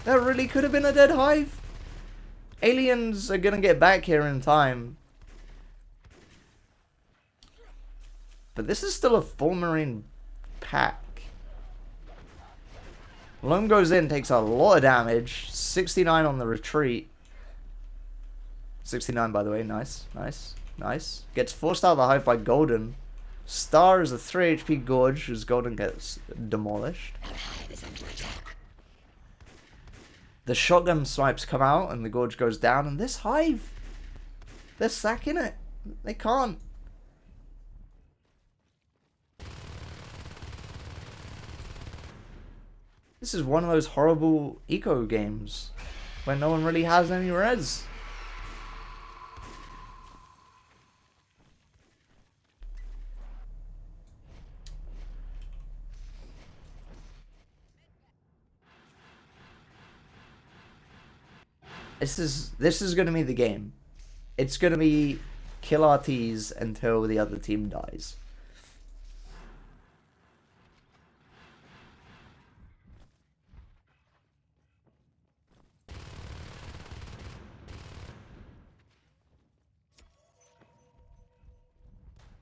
That really could have been a dead hive. Aliens are going to get back here in time. But this is still a full Marine pack. Loam goes in, takes a lot of damage. 69 on the retreat. 69, by the way. Nice, nice, nice. Gets forced out of the hive by Golden. Star is a 3 HP Gorge as Golden gets demolished. The shotgun swipes come out and the Gorge goes down. And this hive, they're sacking it. They can't. This is one of those horrible eco games where no one really has any res. This is going to be the game. It's going to be kill RTs until the other team dies.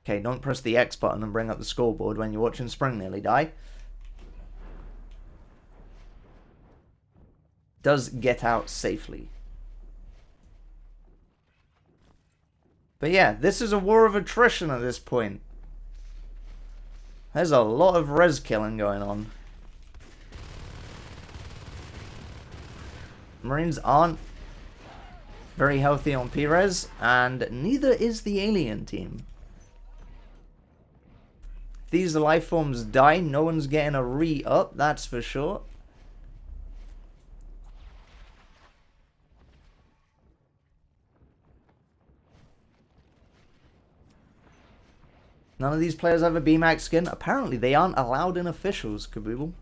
Okay, don't press the X button and bring up the scoreboard when you're watching Spring nearly die. Does get out safely. But yeah, this is a war of attrition at this point. There's a lot of res killing going on. Marines aren't very healthy on P-res, and neither is the alien team. If these life forms die, no one's getting a re-up, that's for sure. None of these players have a BMAX skin. Apparently they aren't allowed in officials, Kaboobel.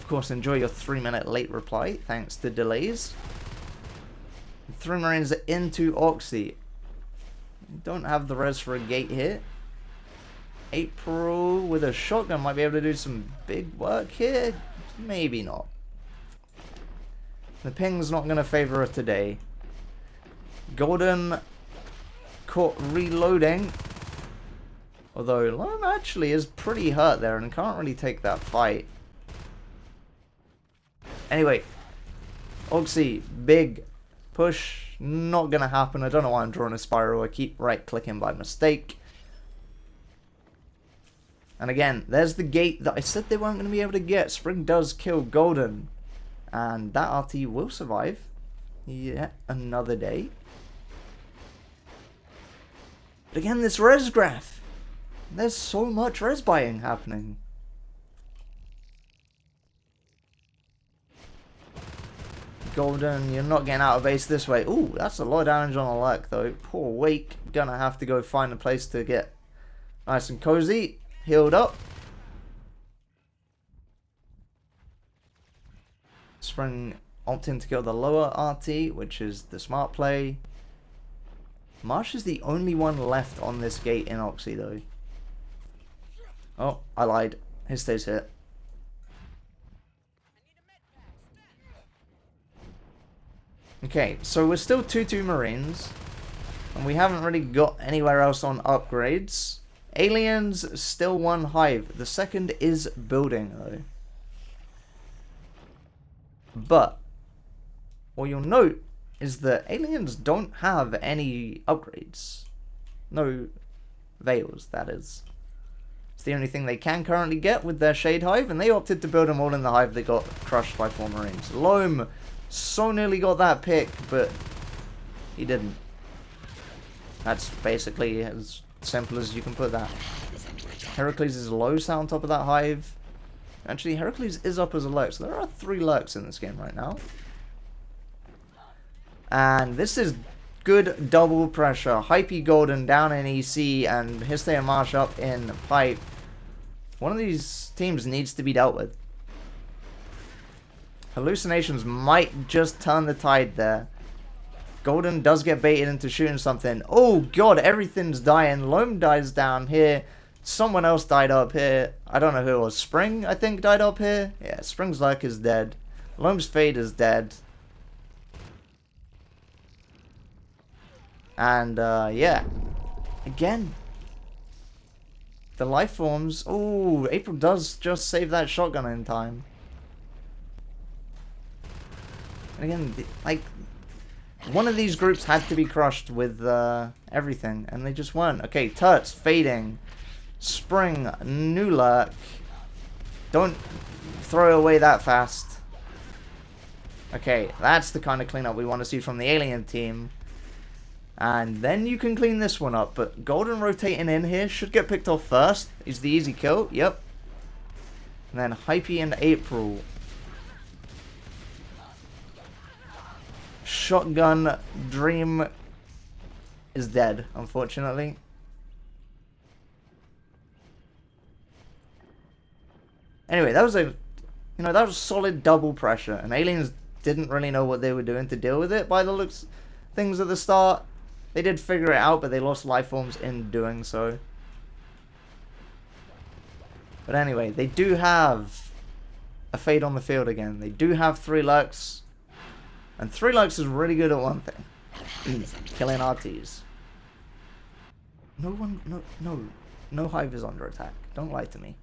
course, enjoy your 3-minute late reply, thanks to delays. 3 Marines into Oxy. Don't have the res for a gate here. April with a shotgun might be able to do some big work here. Maybe not. The ping's not going to favor her today. Golden caught reloading. Although Lone actually is pretty hurt there and can't really take that fight. Anyway, Oxy, big push. Not going to happen. I don't know why I'm drawing a spiral. I keep right-clicking by mistake. And again, there's the gate that I said they weren't going to be able to get. Spring does kill Golden. And that RT will survive yet another day. But again, this res graph. There's so much res buying happening. Golden, you're not getting out of base this way. Ooh, that's a lot of damage on a lurk though. Poor Wake. Gonna have to go find a place to get nice and cozy. Healed up. Spring opting to kill the lower RT, which is the smart play. Marsh is the only one left on this gate in Oxy though. Oh, I lied. He stays here. Okay, so we're still 2-2 Marines. And we haven't really got anywhere else on upgrades. Aliens, still 1 hive. The second is building though. But what you'll note is that aliens don't have any upgrades. No veils, that is. It's the only thing they can currently get with their Shade Hive, and they opted to build them all in the hive that got crushed by 4 Marines. Loam so nearly got that pick, but he didn't. That's basically as simple as you can put that. Heracles is low sat on top of that hive. Actually, Heracles is up as a lurk, so there are 3 lurks in this game right now. And this is good double pressure. Hypey Golden down in EC and Histe and Marsh up in Pipe. One of these teams needs to be dealt with. Hallucinations might just turn the tide there. Golden does get baited into shooting something. Oh god, everything's dying. Loam dies down here. Someone else died up here. I don't know who it was. Spring, I think, died up here. Yeah, Spring's Lurk is dead. Loam's Fade is dead. And, yeah. Again. The life forms. Oh, April does just save that shotgun in time. And again, like, one of these groups had to be crushed with everything, and they just weren't. Okay, Turts fading. Spring, new lurk. Don't throw away that fast. Okay, that's the kind of cleanup we want to see from the alien team. And then you can clean this one up. But Golden rotating in here should get picked off first. Is the easy kill. Yep. And then Hypey and April. Shotgun Dream is dead, unfortunately. Anyway, that was that was solid double pressure, and aliens didn't really know what they were doing to deal with it by the looks things at the start. They did figure it out, but they lost life forms in doing so. But anyway, they do have a Fade on the field again. They do have 3 lurks. And 3 lurks is really good at one thing. Killing RTs. No hive is under attack. Don't lie to me.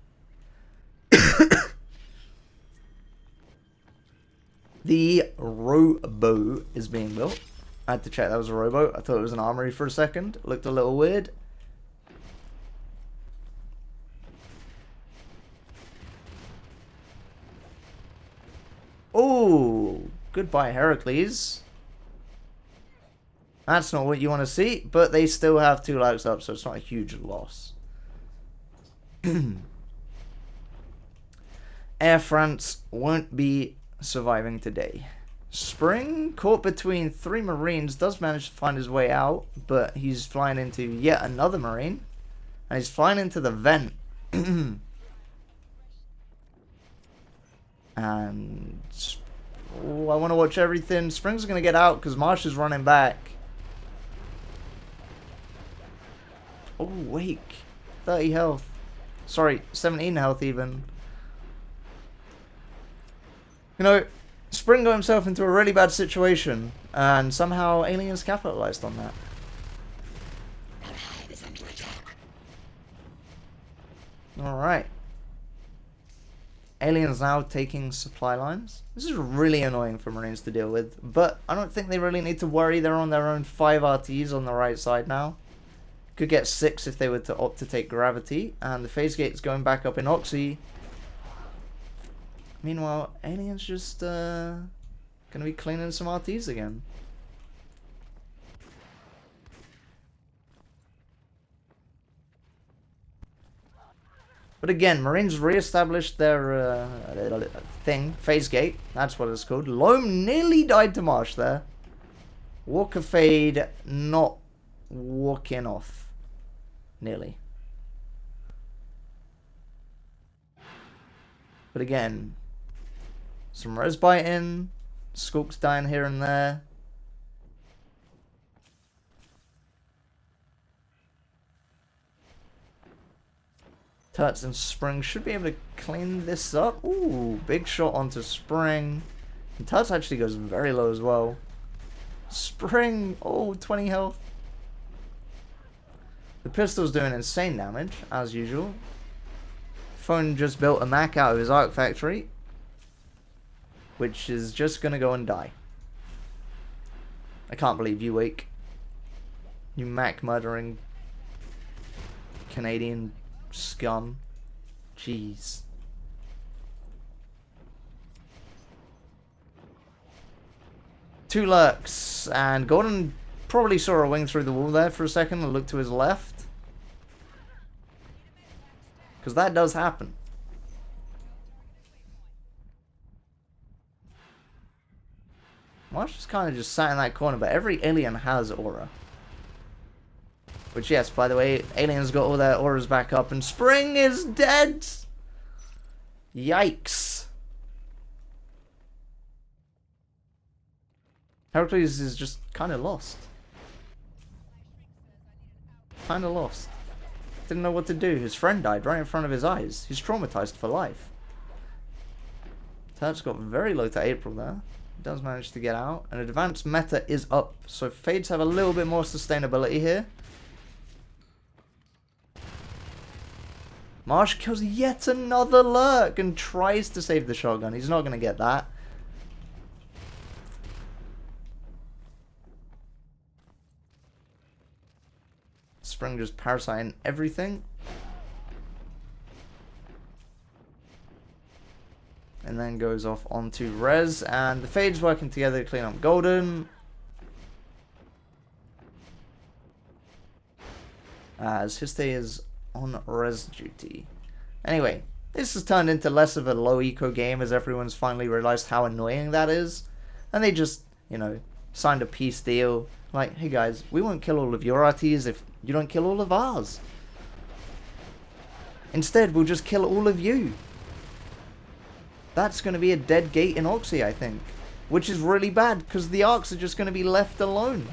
The rowboat is being built. I had to check that was a rowboat. I thought it was an armory for a second. It looked a little weird. Oh, goodbye Heracles. That's not what you want to see, but they still have 2 likes up, so it's not a huge loss. Air France won't be surviving today. Spring, caught between 3 Marines, does manage to find his way out, but he's flying into yet another Marine, and he's flying into the vent. And oh, I want to watch everything. Spring's going to get out because Marsh is running back. Oh, Wake. 30 health. Sorry, 17 health even. You know, Spring got himself into a really bad situation, and somehow Aliens capitalized on that. Alright. Aliens now taking supply lines. This is really annoying for Marines to deal with, but I don't think they really need to worry. They're on their own 5 RTs on the right side now. Could get 6 if they were to opt to take Gravity, and the phase gate's going back up in Oxy. Meanwhile, Aliens just gonna be cleaning some RTs again. But again, Marines re-established their phase gate. That's what it's called. Loam nearly died to Marsh there. Walker Fade not walking off. Nearly. But again, some res biting, Skulks dying here and there. Turts and Spring should be able to clean this up. Ooh, big shot onto Spring. And Turts actually goes very low as well. Spring, oh, 20 health. The pistol's doing insane damage, as usual. Phone just built a Mac out of his Arc Factory, which is just gonna go and die. I can't believe you, Wake. You Mac murdering Canadian scum. Jeez. Two lurks, and Gordon probably saw a wing through the wall there for a second and looked to his left. Because that does happen. Marsh is kind of just sat in that corner, but every alien has aura. Which, yes, by the way, aliens got all their auras back up, and Spring is dead! Yikes. Heracles is just kind of lost. Kind of lost. Didn't know what to do. His friend died right in front of his eyes. He's traumatized for life. Turt's got very low to April there. He does manage to get out. And advanced meta is up. So Fades have a little bit more sustainability here. Marsh kills yet another lurk and tries to save the shotgun. He's not going to get that. Spring just parasiting everything. And then goes off onto Res. And the Fade's working together to clean up Golden. As Histe is on Res duty. Anyway, this has turned into less of a low eco game as everyone's finally realized how annoying that is. And they just, you know, signed a peace deal. Like, hey guys, we won't kill all of your RTs if you don't kill all of ours. Instead, we'll just kill all of you. That's going to be a dead gate in Oxy, I think. Which is really bad, because the Arcs are just going to be left alone.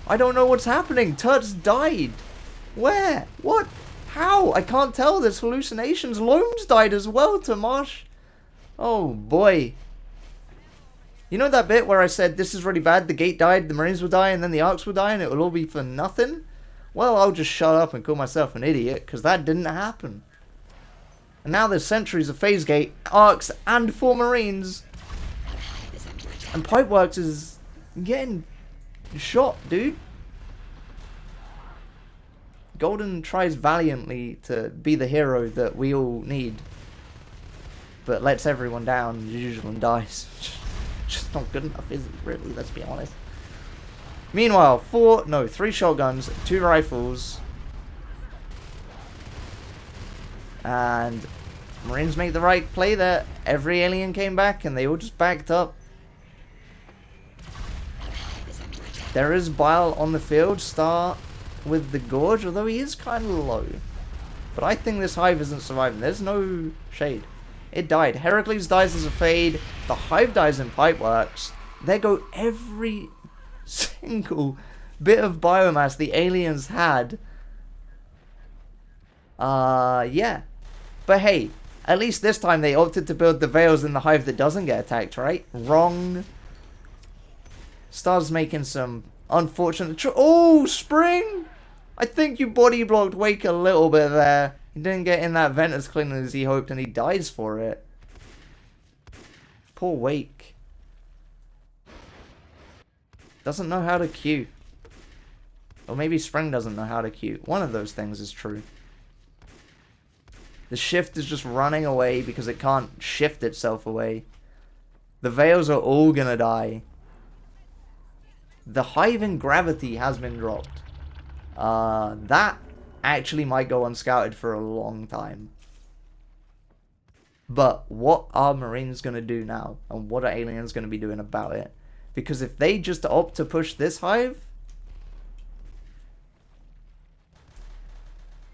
I don't know what's happening. Turts died. Where? What? How? I can't tell. There's hallucinations. Loams died as well to Marsh. Oh, boy. You know that bit where I said this is really bad, the gate died, the Marines will die, and then the Arcs will die, and it will all be for nothing? Well, I'll just shut up and call myself an idiot, because that didn't happen. And now there's sentries of phase gate, Arcs, and 4 Marines. And Pipeworks is getting shot, dude. Golden tries valiantly to be the hero that we all need, but lets everyone down as usual and dies. Just not good enough, is it, really? Let's be honest. Meanwhile, 3 shotguns, 2 rifles, and Marines make the right play there. Every alien came back and they all just backed up. There is Bile on the field, Star with the Gorge, although he is kind of low. But I think this hive isn't surviving. There's no shade. It died. Heracles dies as a fade. The hive dies in Pipeworks. There go every single bit of biomass the aliens had. Yeah. But hey, at least this time they opted to build the Veils in the hive that doesn't get attacked, right? Wrong. Star's making some unfortunate... Oh, Spring! I think you body blocked Wake a little bit there. He didn't get in that vent as clean as he hoped, and he dies for it. Poor Wake. Doesn't know how to Q. Or maybe Spring doesn't know how to Q. One of those things is true. The shift is just running away because it can't shift itself away. The Veils are all gonna die. The hive in gravity has been dropped. That actually might go unscouted for a long time. But what are Marines going to do now? And what are aliens going to be doing about it? Because if they just opt to push this hive,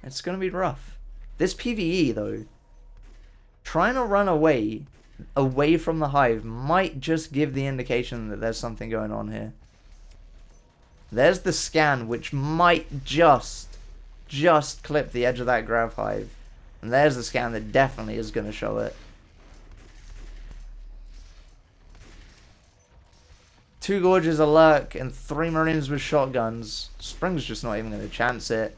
it's going to be rough. This PvE, though, trying to run away from the hive might just give the indication that there's something going on here. There's the scan, which might just clip the edge of that grav hive. And there's the scan that definitely is going to show it. 2 Gorges, a Lurk, and 3 Marines with shotguns. Spring's just not even going to chance it.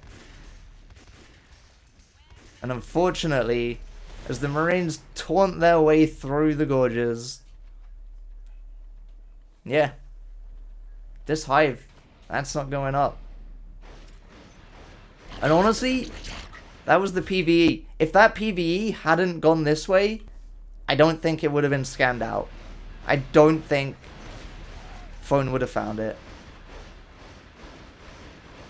And unfortunately, as the Marines taunt their way through the Gorges... Yeah. This hive... That's not going up. And honestly, that was the PvE. If that PvE hadn't gone this way, I don't think it would have been scanned out. I don't think Phone would have found it.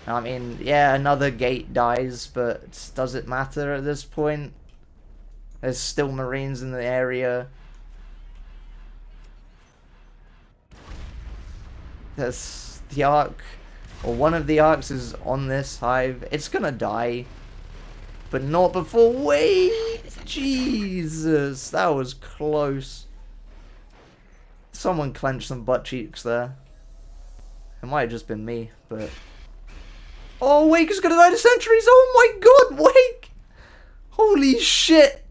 I mean, yeah, another gate dies, but does it matter at this point? There's still Marines in the area. There's... The Ark, or one of the Arks is on this hive. It's gonna die. But not before... Wait! Jesus! That was close. Someone clenched some butt cheeks there. It might have just been me, but... Oh, Wake is gonna die to sentries! Oh my god, Wake! Holy shit!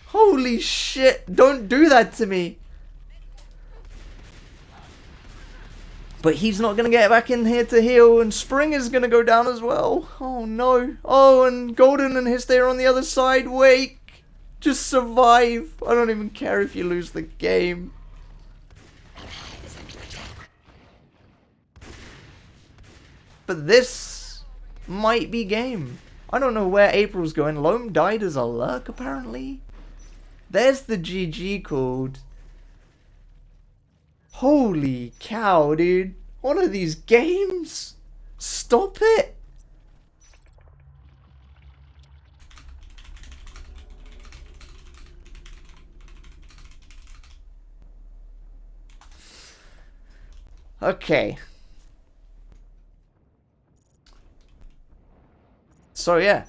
Holy shit! Don't do that to me! But he's not going to get back in here to heal, and Spring is going to go down as well. Oh no. Oh, and Golden and Histe are on the other side. Wake! Just survive. I don't even care if you lose the game. But this might be game. I don't know where April's going. Loam died as a Lurk, apparently. There's the GG called. Holy cow, dude. One of these games? Stop it. Okay. So yeah.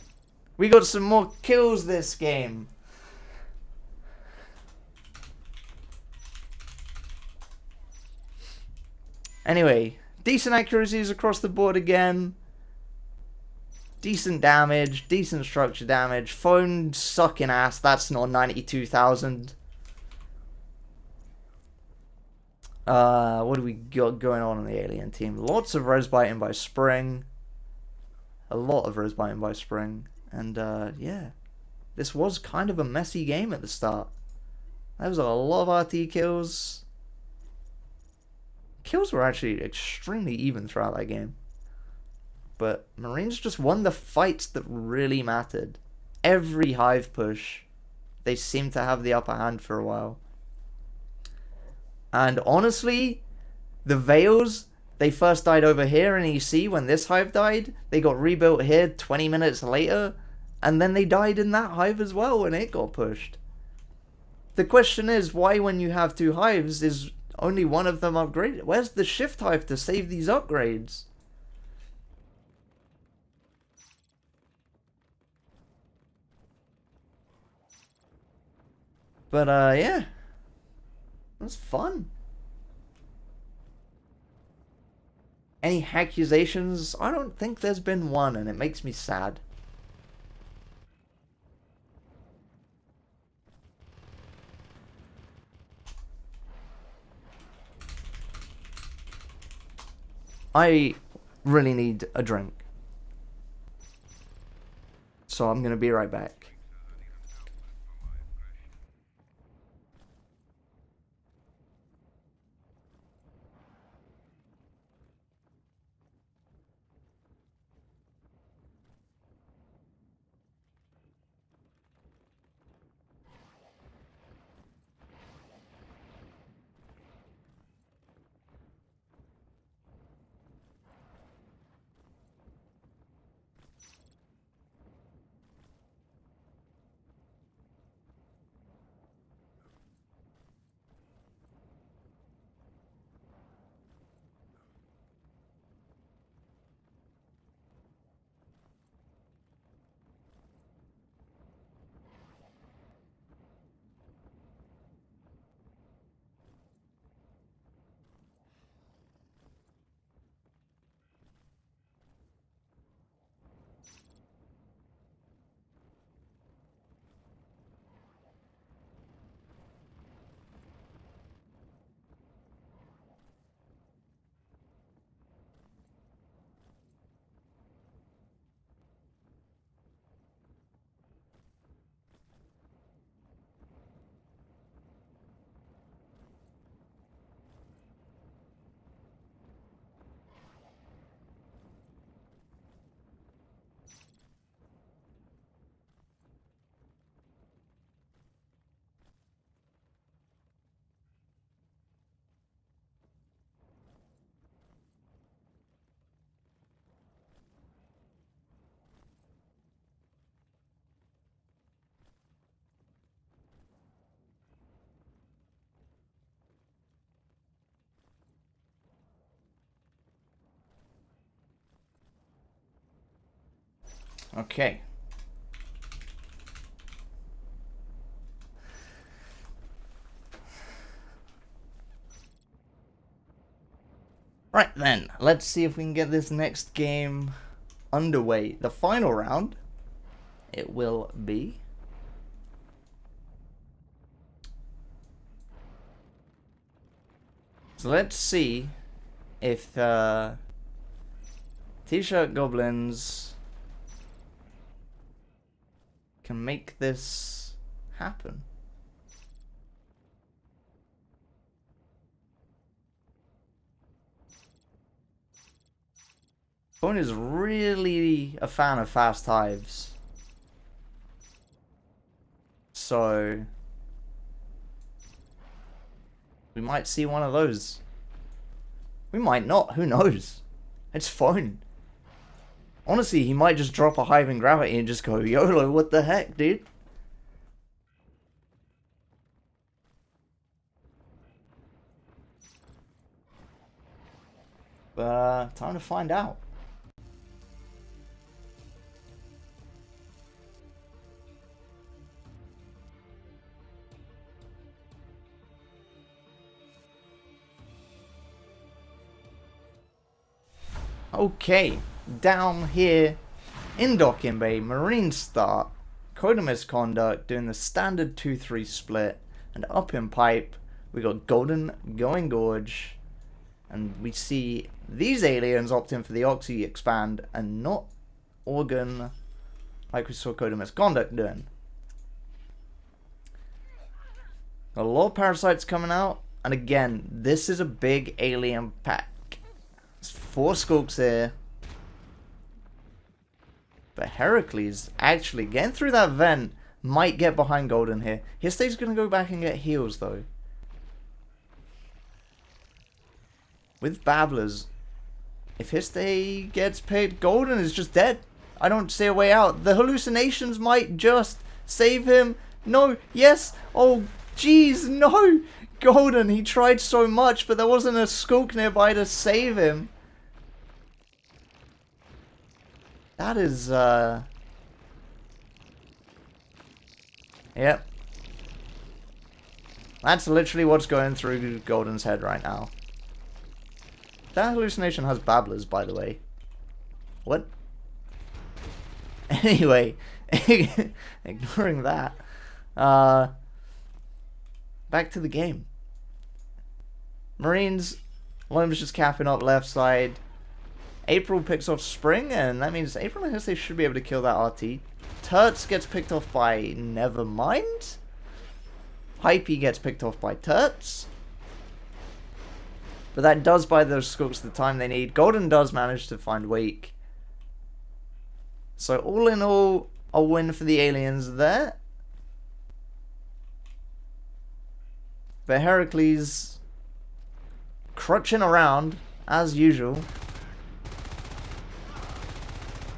We got some more kills this game. Anyway, decent accuracies across the board again. Decent damage, decent structure damage. Phone sucking ass, that's not 92,000. What do we got going on in the alien team? Lots of res biting by Spring. A lot of res biting by Spring. And yeah, this was kind of a messy game at the start. There was a lot of RT kills. Kills were actually extremely even throughout that game. But Marines just won the fights that really mattered. Every hive push, they seemed to have the upper hand for a while. And honestly, the Veils, they first died over here in EC when this hive died. They got rebuilt here 20 minutes later. And then they died in that hive as well when it got pushed. The question is, why when you have 2 hives is only one of them upgraded? Where's the shift hive to save these upgrades? But, yeah. It was fun. Any accusations? I don't think there's been one, and it makes me sad. I really need a drink. So I'm gonna be right back. Okay. Right then, let's see if we can get this next game underway. The final round, it will be. So let's see if T-shirt goblins can make this happen. Phone is really a fan of fast hives. So we might see one of those. We might not, who knows? It's Phone. Honestly, he might just drop a hive in gravity and just go, YOLO, what the heck, dude? But time to find out. Okay, down here in Docking Bay, Marine Start, Code of Misconduct doing the standard 2-3 split, and up in Pipe, we got Golden going Gorge, and we see these aliens opt in for the Oxy expand and not Organ like we saw Code of Misconduct doing. A lot of parasites coming out, and again, this is a big alien pack. 4 skulks here. But Heracles actually getting through that vent might get behind Golden here. Histate's going to go back and get heals though. With Babblers, if Histay gets picked, Golden is just dead. I don't see a way out. The hallucinations might just save him. No, yes. Oh, jeez, no. Golden, he tried so much, but there wasn't a skulk nearby to save him. That is, Yep. That's literally what's going through Golden's head right now. That hallucination has babblers, by the way. What? Anyway, ignoring that. Back to the game. Marines, Loam's just capping up left side. April picks off Spring, and that means April and Hisse should be able to kill that RT. Turts gets picked off by Nevermind. Hypey gets picked off by Turts. But that does buy those Skulks the time they need. Golden does manage to find Wake. So all in all, a win for the aliens there. But Heracles crutching around, as usual.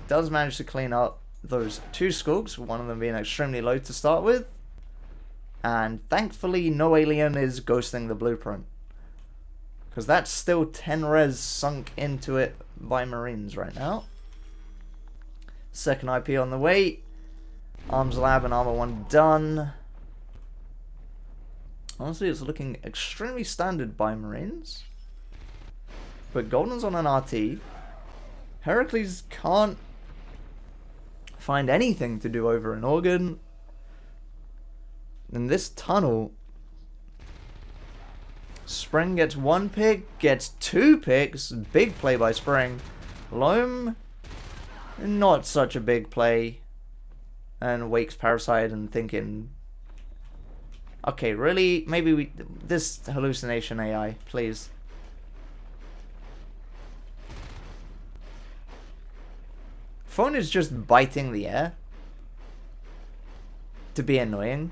Does manage to clean up those two Skulks, one of them being extremely low to start with. And thankfully, no alien is ghosting the blueprint. Because that's still 10 res sunk into it by Marines right now. Second IP on the way. Arms Lab and Armor 1 done. Honestly, it's looking extremely standard by Marines. But Golden's on an RT. Heracles can't find anything to do over in Organ. In this tunnel, Spring gets 1 pick, gets 2 picks. Big play by Spring. Loam, not such a big play. And Wake's Parasite and thinking, okay, really? Maybe this hallucination AI, please. Phone is just biting the air to be annoying.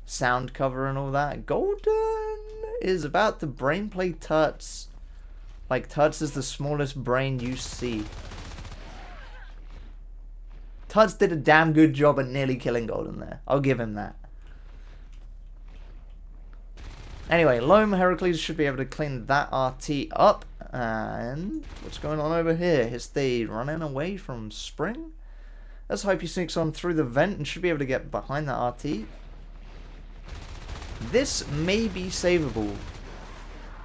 Sound cover and all that. Golden is about to brain play Tuts. Like Tuts is the smallest brain you see. Tuts did a damn good job at nearly killing Golden there. I'll give him that. Anyway, Loam Heracles should be able to clean that RT up. And what's going on over here? Histe running away from Spring. As Hypey sneaks on through the vent and should be able to get behind that RT. This may be savable.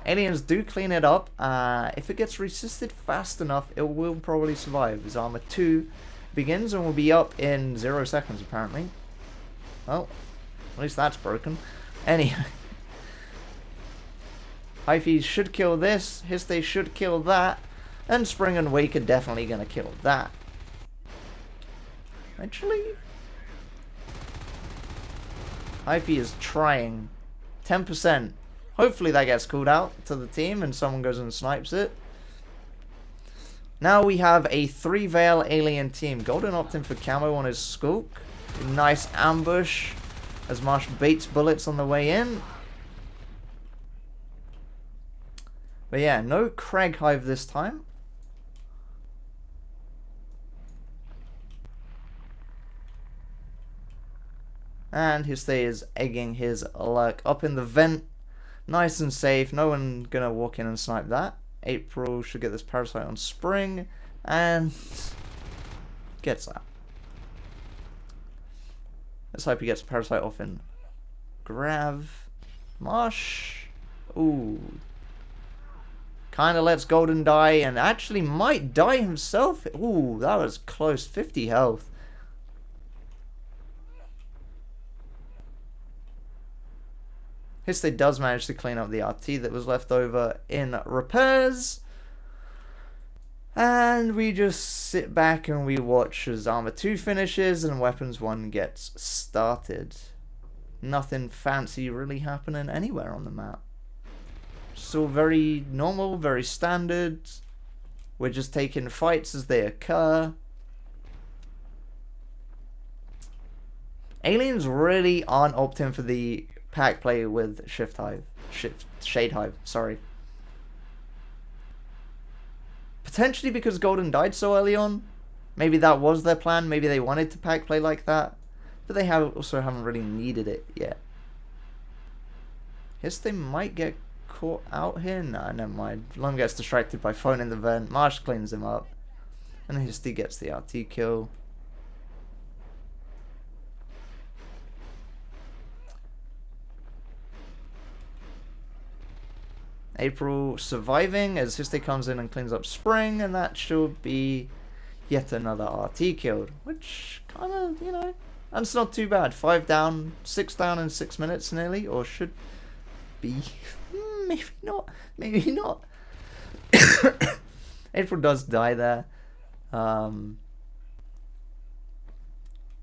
Aliens do clean it up. If it gets resisted fast enough, it will probably survive. His Armor 2 begins and will be up in 0 seconds apparently. Well, at least that's broken. Anyway. Hyphy should kill this. Histe should kill that. And Spring and Wake are definitely going to kill that. Actually, Hyphy is trying. 10%. Hopefully that gets called out to the team and someone goes and snipes it. Now we have a 3 Veil alien team. Golden opting for camo on his Skulk. A nice ambush as Marsh baits bullets on the way in. But yeah, no Craig Hive this time. And Histe is egging his luck up in the vent. Nice and safe. No one gonna walk in and snipe that. April should get this Parasite on Spring. And gets that. Let's hope he gets Parasite off in Grav. Marsh. Ooh. Kinda lets Golden die and actually might die himself. Ooh, that was close. 50 health. Histe does manage to clean up the RT that was left over in repairs. And we just sit back and we watch as Armor 2 finishes and Weapons 1 gets started. Nothing fancy really happening anywhere on the map. Still very normal, very standard. We're just taking fights as they occur. Aliens really aren't opting for the pack play with Shade Hive, sorry. Potentially because Golden died so early on. Maybe that was their plan. Maybe they wanted to pack play like that. But they also haven't really needed it yet. Histe might get caught out here. No, never mind. Lum gets distracted by phone in the vent. Marsh cleans him up. And Histe gets the RT kill. April surviving as Histe comes in and cleans up Spring, and that should be yet another RT killed, which kind of, you know, that's not too bad. 5 down, 6 down in 6 minutes nearly, or should be. Maybe not. Maybe not. April does die there.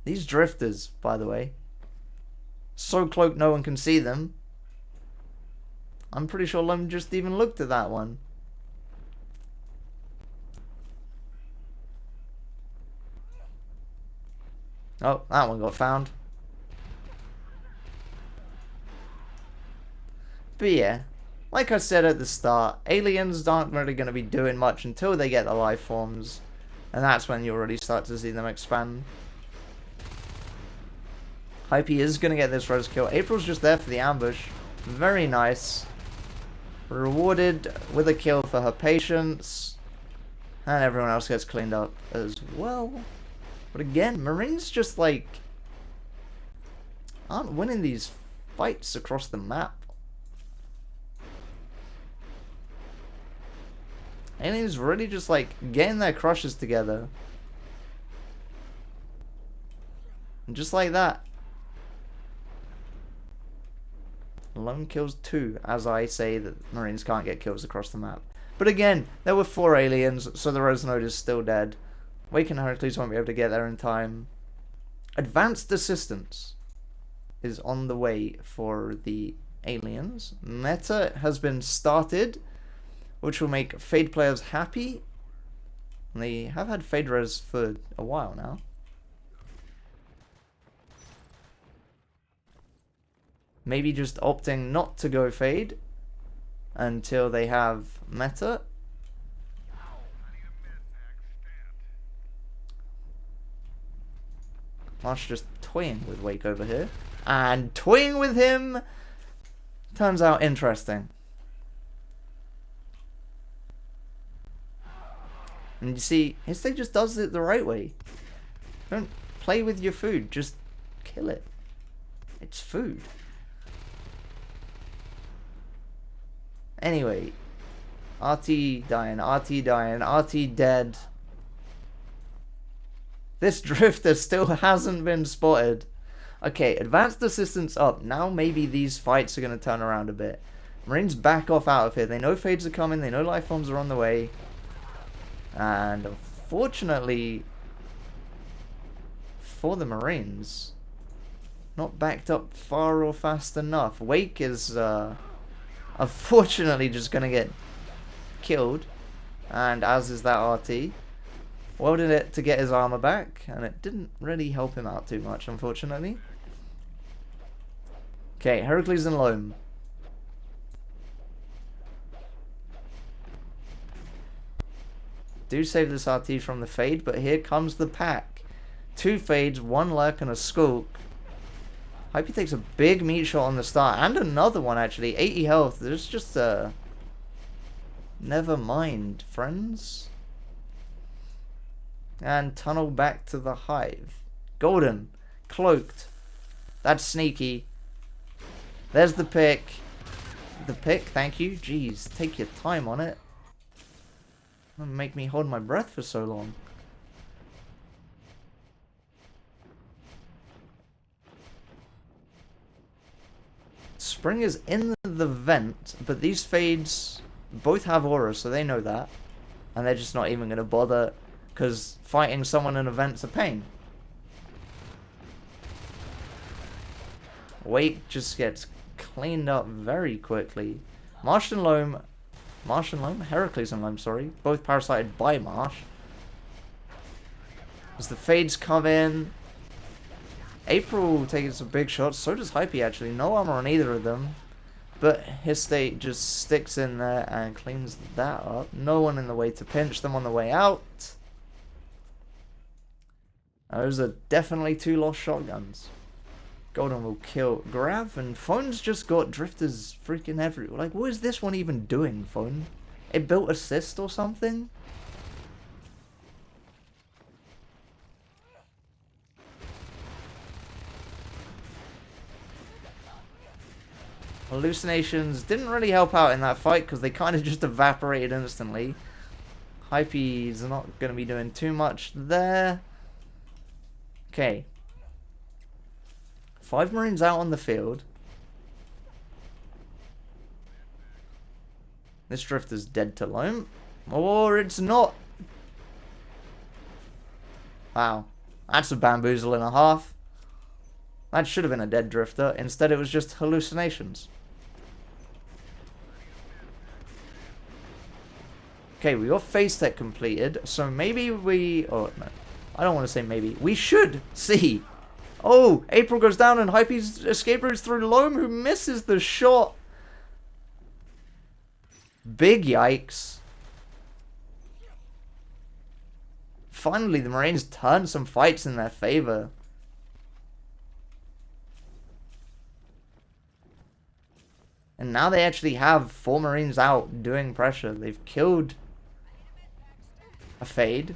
These drifters, by the way, so cloaked no one can see them. I'm pretty sure Lum just even looked at that one. Oh, that one got found. But yeah, like I said at the start, aliens aren't really going to be doing much until they get the life forms. And that's when you already start to see them expand. Hypey is going to get this res kill. April's just there for the ambush. Very nice. Rewarded with a kill for her patience. And everyone else gets cleaned up as well. But again, Marines just like aren't winning these fights across the map. Aliens really just like getting their crushes together. And just like that. Lone kills 2, as I say that Marines can't get kills across the map. But again, there were 4 aliens, so the Res Node is still dead. Wake and Heracles won't be able to get there in time. Advanced assistance is on the way for the aliens. Meta has been started, which will make Fade players happy. And they have had Fade Res for a while now. Maybe just opting not to go Fade until they have Meta. Marsh just toying with Wake over here. And toying with him turns out interesting. And you see, Histe just does it the right way. Don't play with your food, just kill it. It's food. Anyway, RT dying, RT dying, RT dead. This drifter still hasn't been spotted. Okay, advanced assistance up. Now maybe these fights are going to turn around a bit. Marines back off out of here. They know Fades are coming. They know life forms are on the way. And unfortunately, for the Marines, not backed up far or fast enough. Wake is unfortunately just going to get killed. And as is that RT. Welded it to get his armor back, and it didn't really help him out too much, unfortunately. Okay, Heracles and Loam. Do save this RT from the Fade, but here comes the pack. 2 Fades, 1 Lurk, and a Skulk. Hypey takes a big meat shot on the start, and another one actually. 80 health. There's just a... Never mind, friends. And tunnel back to the hive. Golden. Cloaked. That's sneaky. There's the pick. The pick, thank you. Jeez, take your time on it. Don't make me hold my breath for so long. Spring is in the vent, but these Fades both have auras, so they know that. And they're just not even going to bother, because fighting someone in a vent's a pain. Wake just gets cleaned up very quickly. Marsh and Loam, Heracles and Loam, sorry, both parasited by Marsh. As the Fades come in, April taking some big shots, so does Hypey actually, no armor on either of them. But his state just sticks in there and cleans that up. No one in the way to pinch them on the way out. Those are definitely 2 lost shotguns. Golden will kill Grav, and Phone's just got drifters freaking everywhere. Like, what is this one even doing, Phone? It built assist or something? Hallucinations didn't really help out in that fight because they kind of just evaporated instantly. Hypey's not going to be doing too much there. Okay. 5 Marines out on the field. This Drifter's dead to loam. Or it's not. Wow. That's a bamboozle and a half. That should have been a dead Drifter. Instead, it was just hallucinations. Okay, we got phase tech completed. So maybe we... Oh, no. I don't want to say maybe. We should see. Oh, April goes down and Hype's escape routes through Loam, who misses the shot. Big yikes. Finally, the Marines turn some fights in their favor. And now they actually have 4 Marines out doing pressure. They've killed a Fade.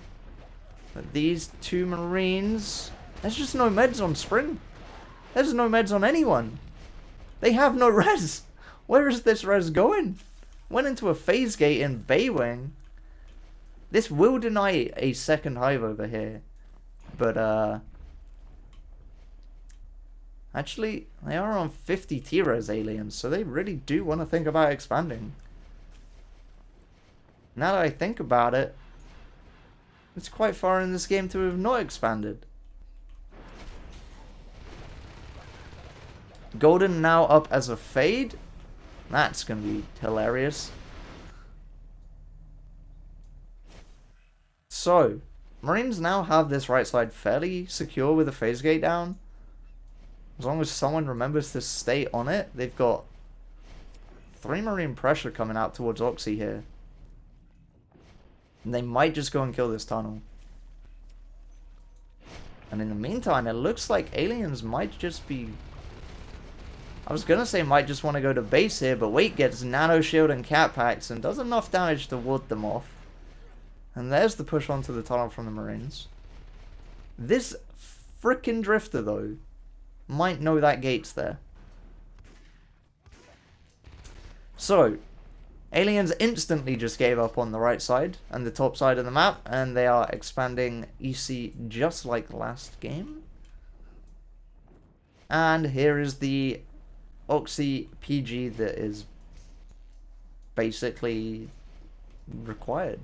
But these 2 Marines... There's just no meds on Spring. There's no meds on anyone. They have no res. Where is this res going? Went into a phase gate in Baywing. This will deny a second hive over here. But, actually, they are on 50 T-res aliens, so they really do want to think about expanding. Now that I think about it, it's quite far in this game to have not expanded. Golden now up as a Fade. That's going to be hilarious. So, Marines now have this right side fairly secure with a phase gate down. As long as someone remembers to stay on it, they've got 3 Marine pressure coming out towards Oxy here. And they might just go and kill this tunnel. And in the meantime, it looks like aliens might just be... I was gonna say might just want to go to base here, but wait, gets nano shield and cat packs and does enough damage to ward them off. And there's the push onto the tunnel from the Marines. This frickin' Drifter, though, might know that gate's there. So, aliens instantly just gave up on the right side and the top side of the map, and they are expanding EC just like last game. And here is the Oxy PG that is basically required.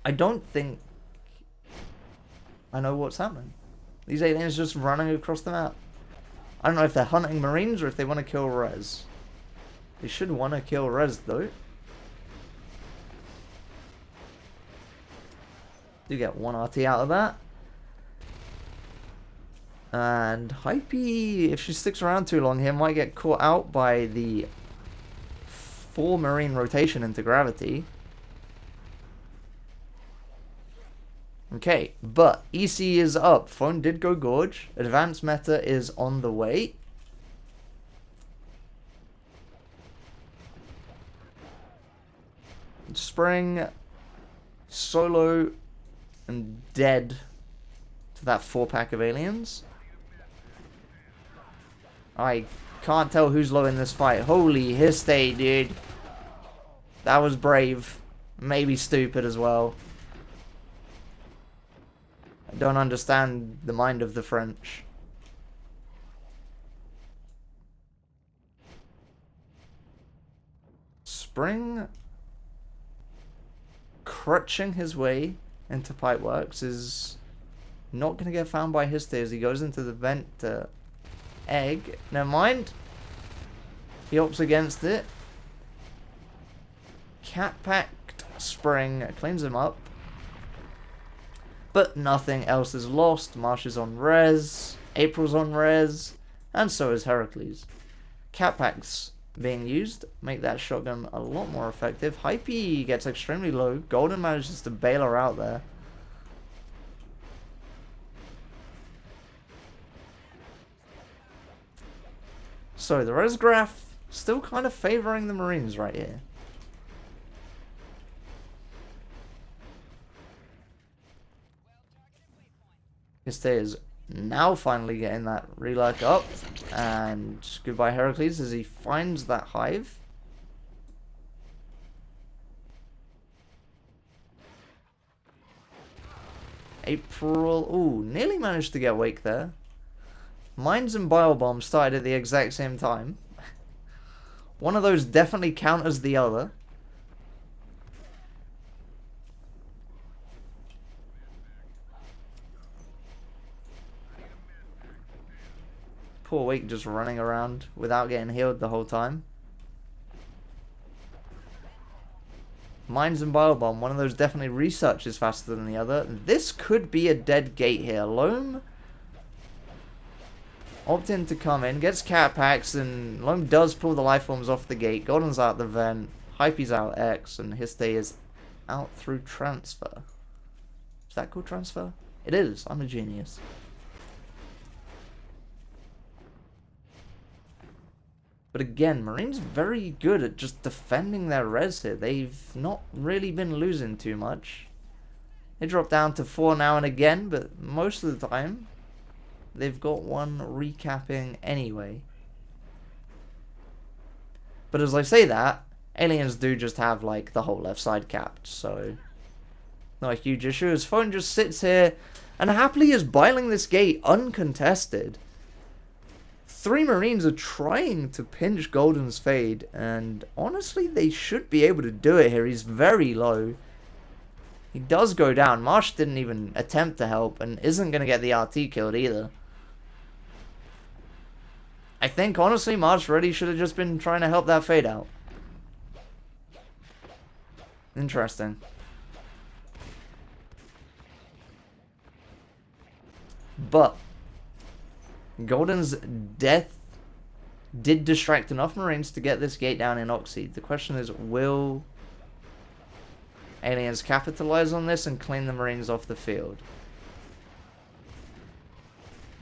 I don't think I know what's happening. These aliens just running across the map. I don't know if they're hunting Marines or if they want to kill res. They should want to kill res though. Do get 1 RT out of that. And Hypey, if she sticks around too long here, might get caught out by the 4 Marine rotation into gravity. Okay, but EC is up. Phone did go gorge. Advanced meta is on the way. Spring, solo, and dead to that 4-pack of aliens. I can't tell who's low in this fight. Holy histe, dude. That was brave. Maybe stupid as well. I don't understand the mind of the French. Spring crutching his way into Pipeworks is not going to get found by Histe as he goes into the vent egg. Never mind. He opts against it. Cat-packed Spring cleans him up. But nothing else is lost. Marsh is on res. April's on res. And so is Heracles. Cat packs being used make that shotgun a lot more effective. Hypey gets extremely low. Golden manages to bail her out there. So the res graph still kind of favoring the Marines right here. Histe is Now finally getting that reluck up. And goodbye Heracles as he finds that hive. April. Ooh, nearly managed to get Wake there. Mines and Bile Bomb started at the exact same time. One of those definitely counters the other. Poor Wake just running around without getting healed the whole time. Mines and Bile Bomb, one of those definitely researches faster than the other. This could be a dead gate here. Loam opting to come in, gets Cat Packs, and Loam does pull the life forms off the gate. Golden's out the vent, Hype's out X, and Histe is out through transfer. Is that called transfer? It is. I'm a genius. But again, Marine's very good at just defending their res here. They've not really been losing too much. They drop down to 4 now and again, but most of the time, they've got one recapping anyway. But as I say that, aliens do just have, like, the whole left side capped, so not a huge issue. His phone just sits here and happily is biling this gate uncontested. 3 Marines are trying to pinch Golden's Fade, and honestly, they should be able to do it here. He's very low. He does go down. Marsh didn't even attempt to help, and isn't going to get the RT killed either. I think, honestly, Marsh really should have just been trying to help that Fade out. Interesting. But Golden's death did distract enough Marines to get this gate down in Oxy. The question is, will aliens capitalize on this and clean the Marines off the field?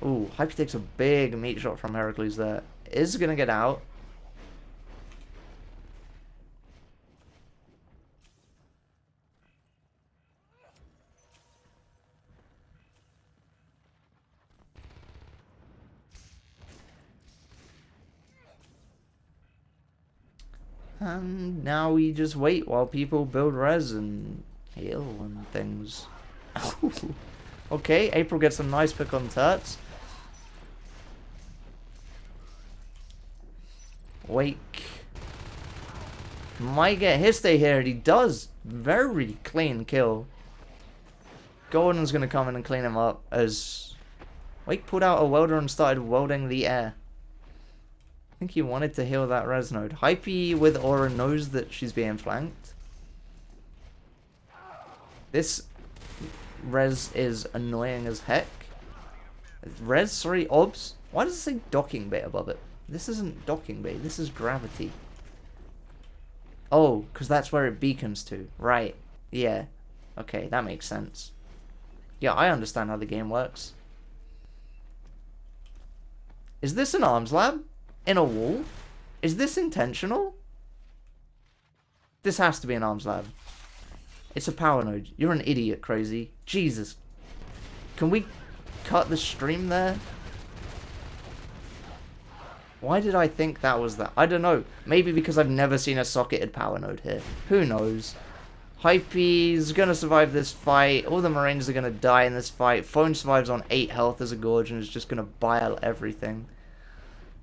Ooh, Hype takes a big meat shot from Heracles there. Is going to get out. And now we just wait while people build res and heal and things. Okay, April gets a nice pick on Turts. Wake might get Histe here, and he does. Very clean kill. Golden's going to come in and clean him up as Wake pulled out a welder and started welding the air. I think he wanted to heal that res node. Hypey with Aura knows that she's being flanked. This res is annoying as heck. Res, sorry, obs. Why does it say docking bay above it? This isn't docking bay, this is gravity. Oh, because that's where it beacons to. Right, yeah. Okay, that makes sense. Yeah, I understand how the game works. Is this an arms lab? In a wall? Is this intentional? This has to be an arms lab. It's a power node. You're an idiot, Crazy. Jesus. Can we cut the stream there? Why did I think that was that? I don't know. Maybe because I've never seen a socketed power node here. Who knows? Hypey's gonna survive this fight. All the Marines are gonna die in this fight. Phone survives on 8 health as a Gorge and is just gonna bile everything.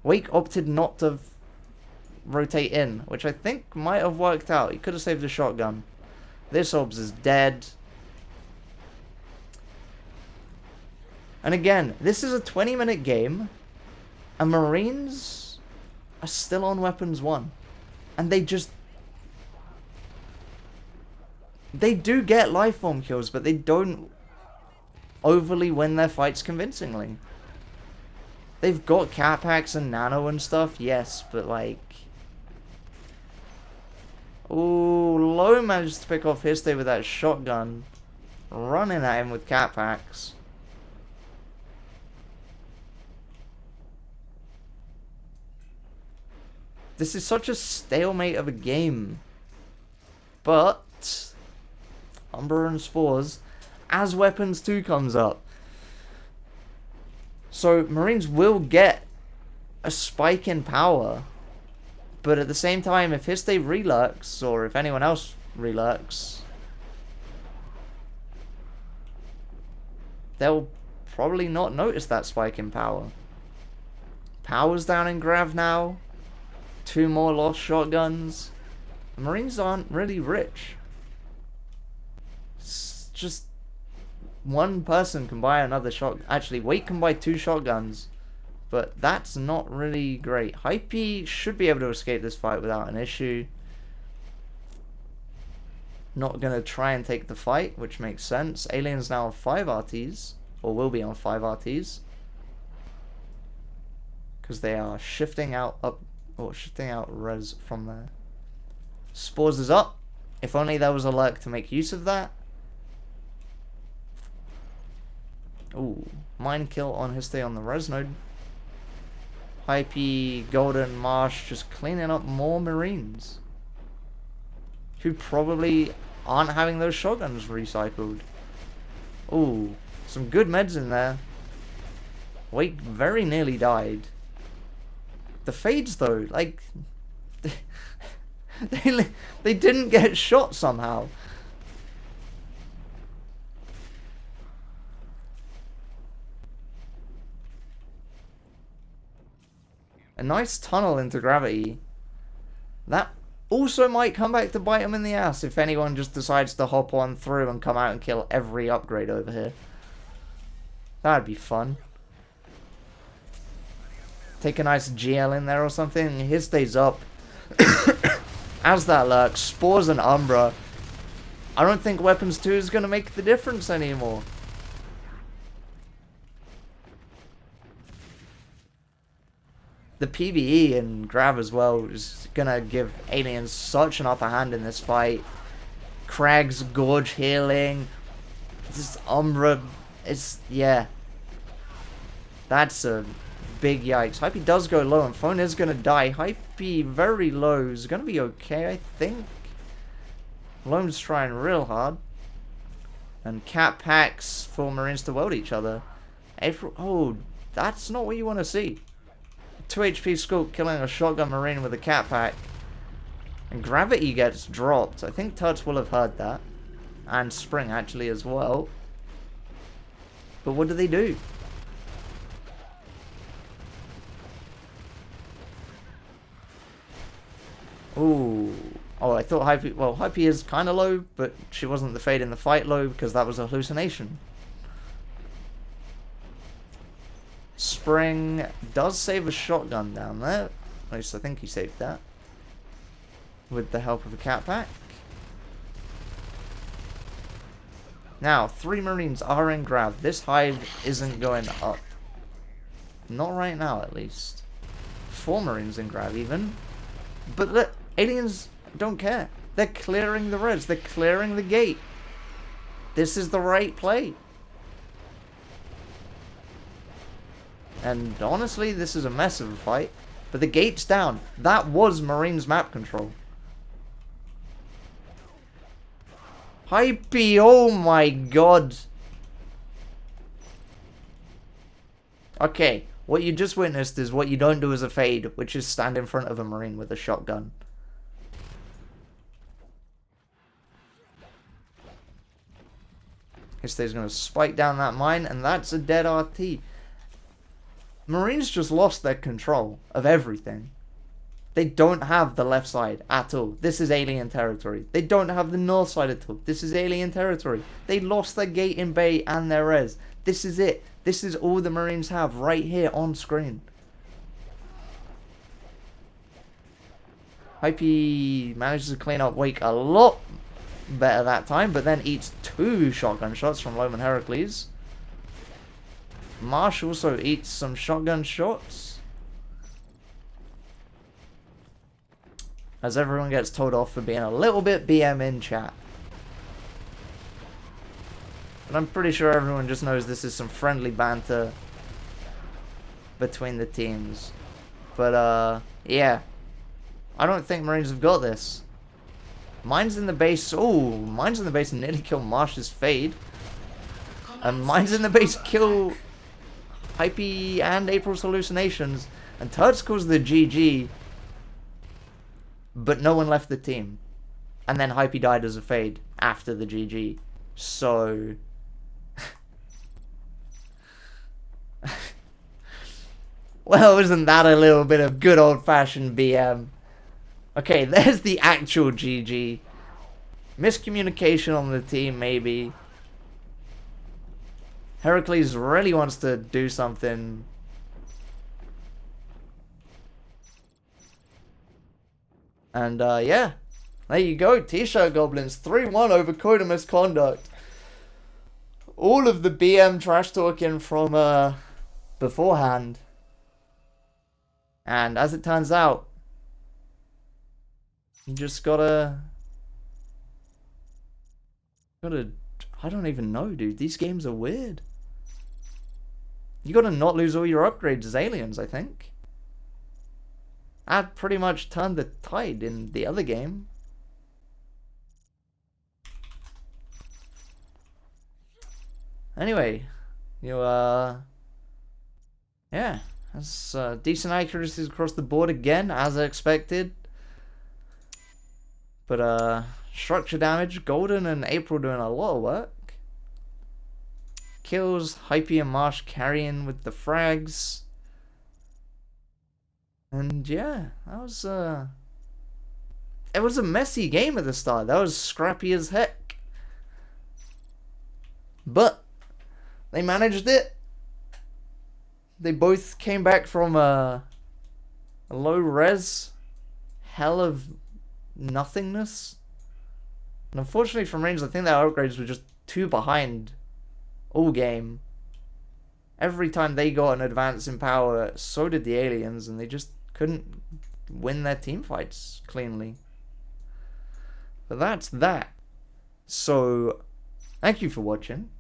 Wake opted not to rotate in, which I think might have worked out. He could have saved a shotgun. This Obs is dead. And again, this is a 20-minute game, and Marines are still on weapons 1. And they just... They do get lifeform kills, but they don't overly win their fights convincingly. They've got cat packs and nano and stuff, yes, but like... Ooh, Low managed to pick off Histe with that shotgun. Running at him with cat packs. This is such a stalemate of a game. But... Umber and Spores, as Weapons 2 comes up. So Marines will get a spike in power. But at the same time, if Histe relurks, or if anyone else relurks, they'll probably not notice that spike in power. Power's down in Grav now. 2 more lost shotguns. The Marines aren't really rich. It's just one person can buy another shot. Actually, Wait can buy 2 shotguns. But that's not really great. Hype should be able to escape this fight without an issue. Not going to try and take the fight, which makes sense. Alien's now on 5 RTs. Or will be on 5 RTs. Because they are shifting out shifting out res from there. Spores is up. If only there was a lurk to make use of that. Ooh. Mind kill on his stay on the res node. Hypey, Golden, Marsh just cleaning up more Marines. Who probably aren't having those shotguns recycled. Ooh. Some good meds in there. Wait very nearly died. The fades though, like they didn't get shot somehow. A nice tunnel into gravity. That also might come back to bite him in the ass if anyone just decides to hop on through and come out and kill every upgrade over here. That'd be fun. Take a nice GL in there or something. His stays up. As that lurks, Spores and Umbra. I don't think Weapons 2 is going to make the difference anymore. The PvE in Grav as well is going to give Aliens such an upper hand in this fight. Crag's Gorge healing. This Umbra is, yeah. That's a big yikes. Hypey does go low and Phone is going to die. Hypey very low is going to be okay, I think. Lone's trying real hard. And Cat packs for Marines to weld each other. April, oh, that's not what you want to see. 2 HP scope killing a shotgun Marine with a Cat pack. And Gravity gets dropped. I think Tuts will have heard that. And Spring actually as well. But what do they do? Ooh. Oh, I thought Hypey... Well, Hypey is kind of low, but she wasn't the fade in the fight low because that was a hallucination. Spring does save a shotgun down there. At least I think he saved that. With the help of a Cat pack. Now, 3 Marines are in Grav. This hive isn't going up. Not right now, at least. 4 Marines in Grav, even. But look, Aliens don't care. They're clearing the res. They're clearing the gate. This is the right play. And honestly, this is a mess of a fight. But the gate's down. That was Marines map control. Hypey, oh my god. Okay, what you just witnessed is what you don't do as a fade, which is stand in front of a Marine with a shotgun. Histe's going to spike down that mine, and that's a dead RT. Marines just lost their control of everything. They don't have the left side at all. This is alien territory. They don't have the north side at all. This is alien territory. They lost their gate in bay and their res. This is it. This is all the Marines have right here on screen. Hypey manages to clean up Wake a lot better that time, but then eats 2 shotgun shots from Loman Heracles. Marsh also eats some shotgun shots. As everyone gets told off for being a little bit BM in chat. But I'm pretty sure everyone just knows this is some friendly banter between the teams. But, yeah. I don't think Marines have got this. Mines in the base. Oh, Mines in the base nearly kill Marsh's fade. And Mines in the base kill Hypey and April's hallucinations, and Turd scores the GG, but no one left the team. And then Hypey died as a fade after the GG. So... well, isn't that a little bit of good old-fashioned BM? Okay, there's the actual GG. Miscommunication on the team, maybe. Heracles really wants to do something. And, yeah. There you go. T-shirt Goblins 3-1 over Code of Misconduct. All of the BM trash talking from, beforehand. And as it turns out, you just gotta... I don't even know, dude. These games are weird. You gotta not lose all your upgrades as aliens, I think. That pretty much turned the tide in the other game. Anyway, yeah. That's decent accuracies across the board again, as expected. But, structure damage, Golden and April doing a lot of work. Kills, Hypey and Marsh carrying with the frags. And yeah, that was, it was a messy game at the start. That was scrappy as heck. But they managed it. They both came back from a low res hell of nothingness. And unfortunately from range, I think their upgrades were just too behind all game. Every time they got an advance in power, so did the aliens, and they just couldn't win their team fights cleanly. But that's that. So, thank you for watching.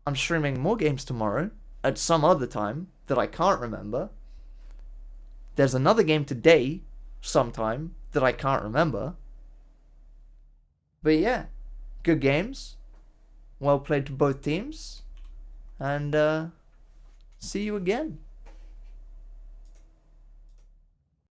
I'm streaming more games tomorrow at some other time that I can't remember. There's another game today sometime that I can't remember. But yeah, good games. Well played to both teams. And see you again.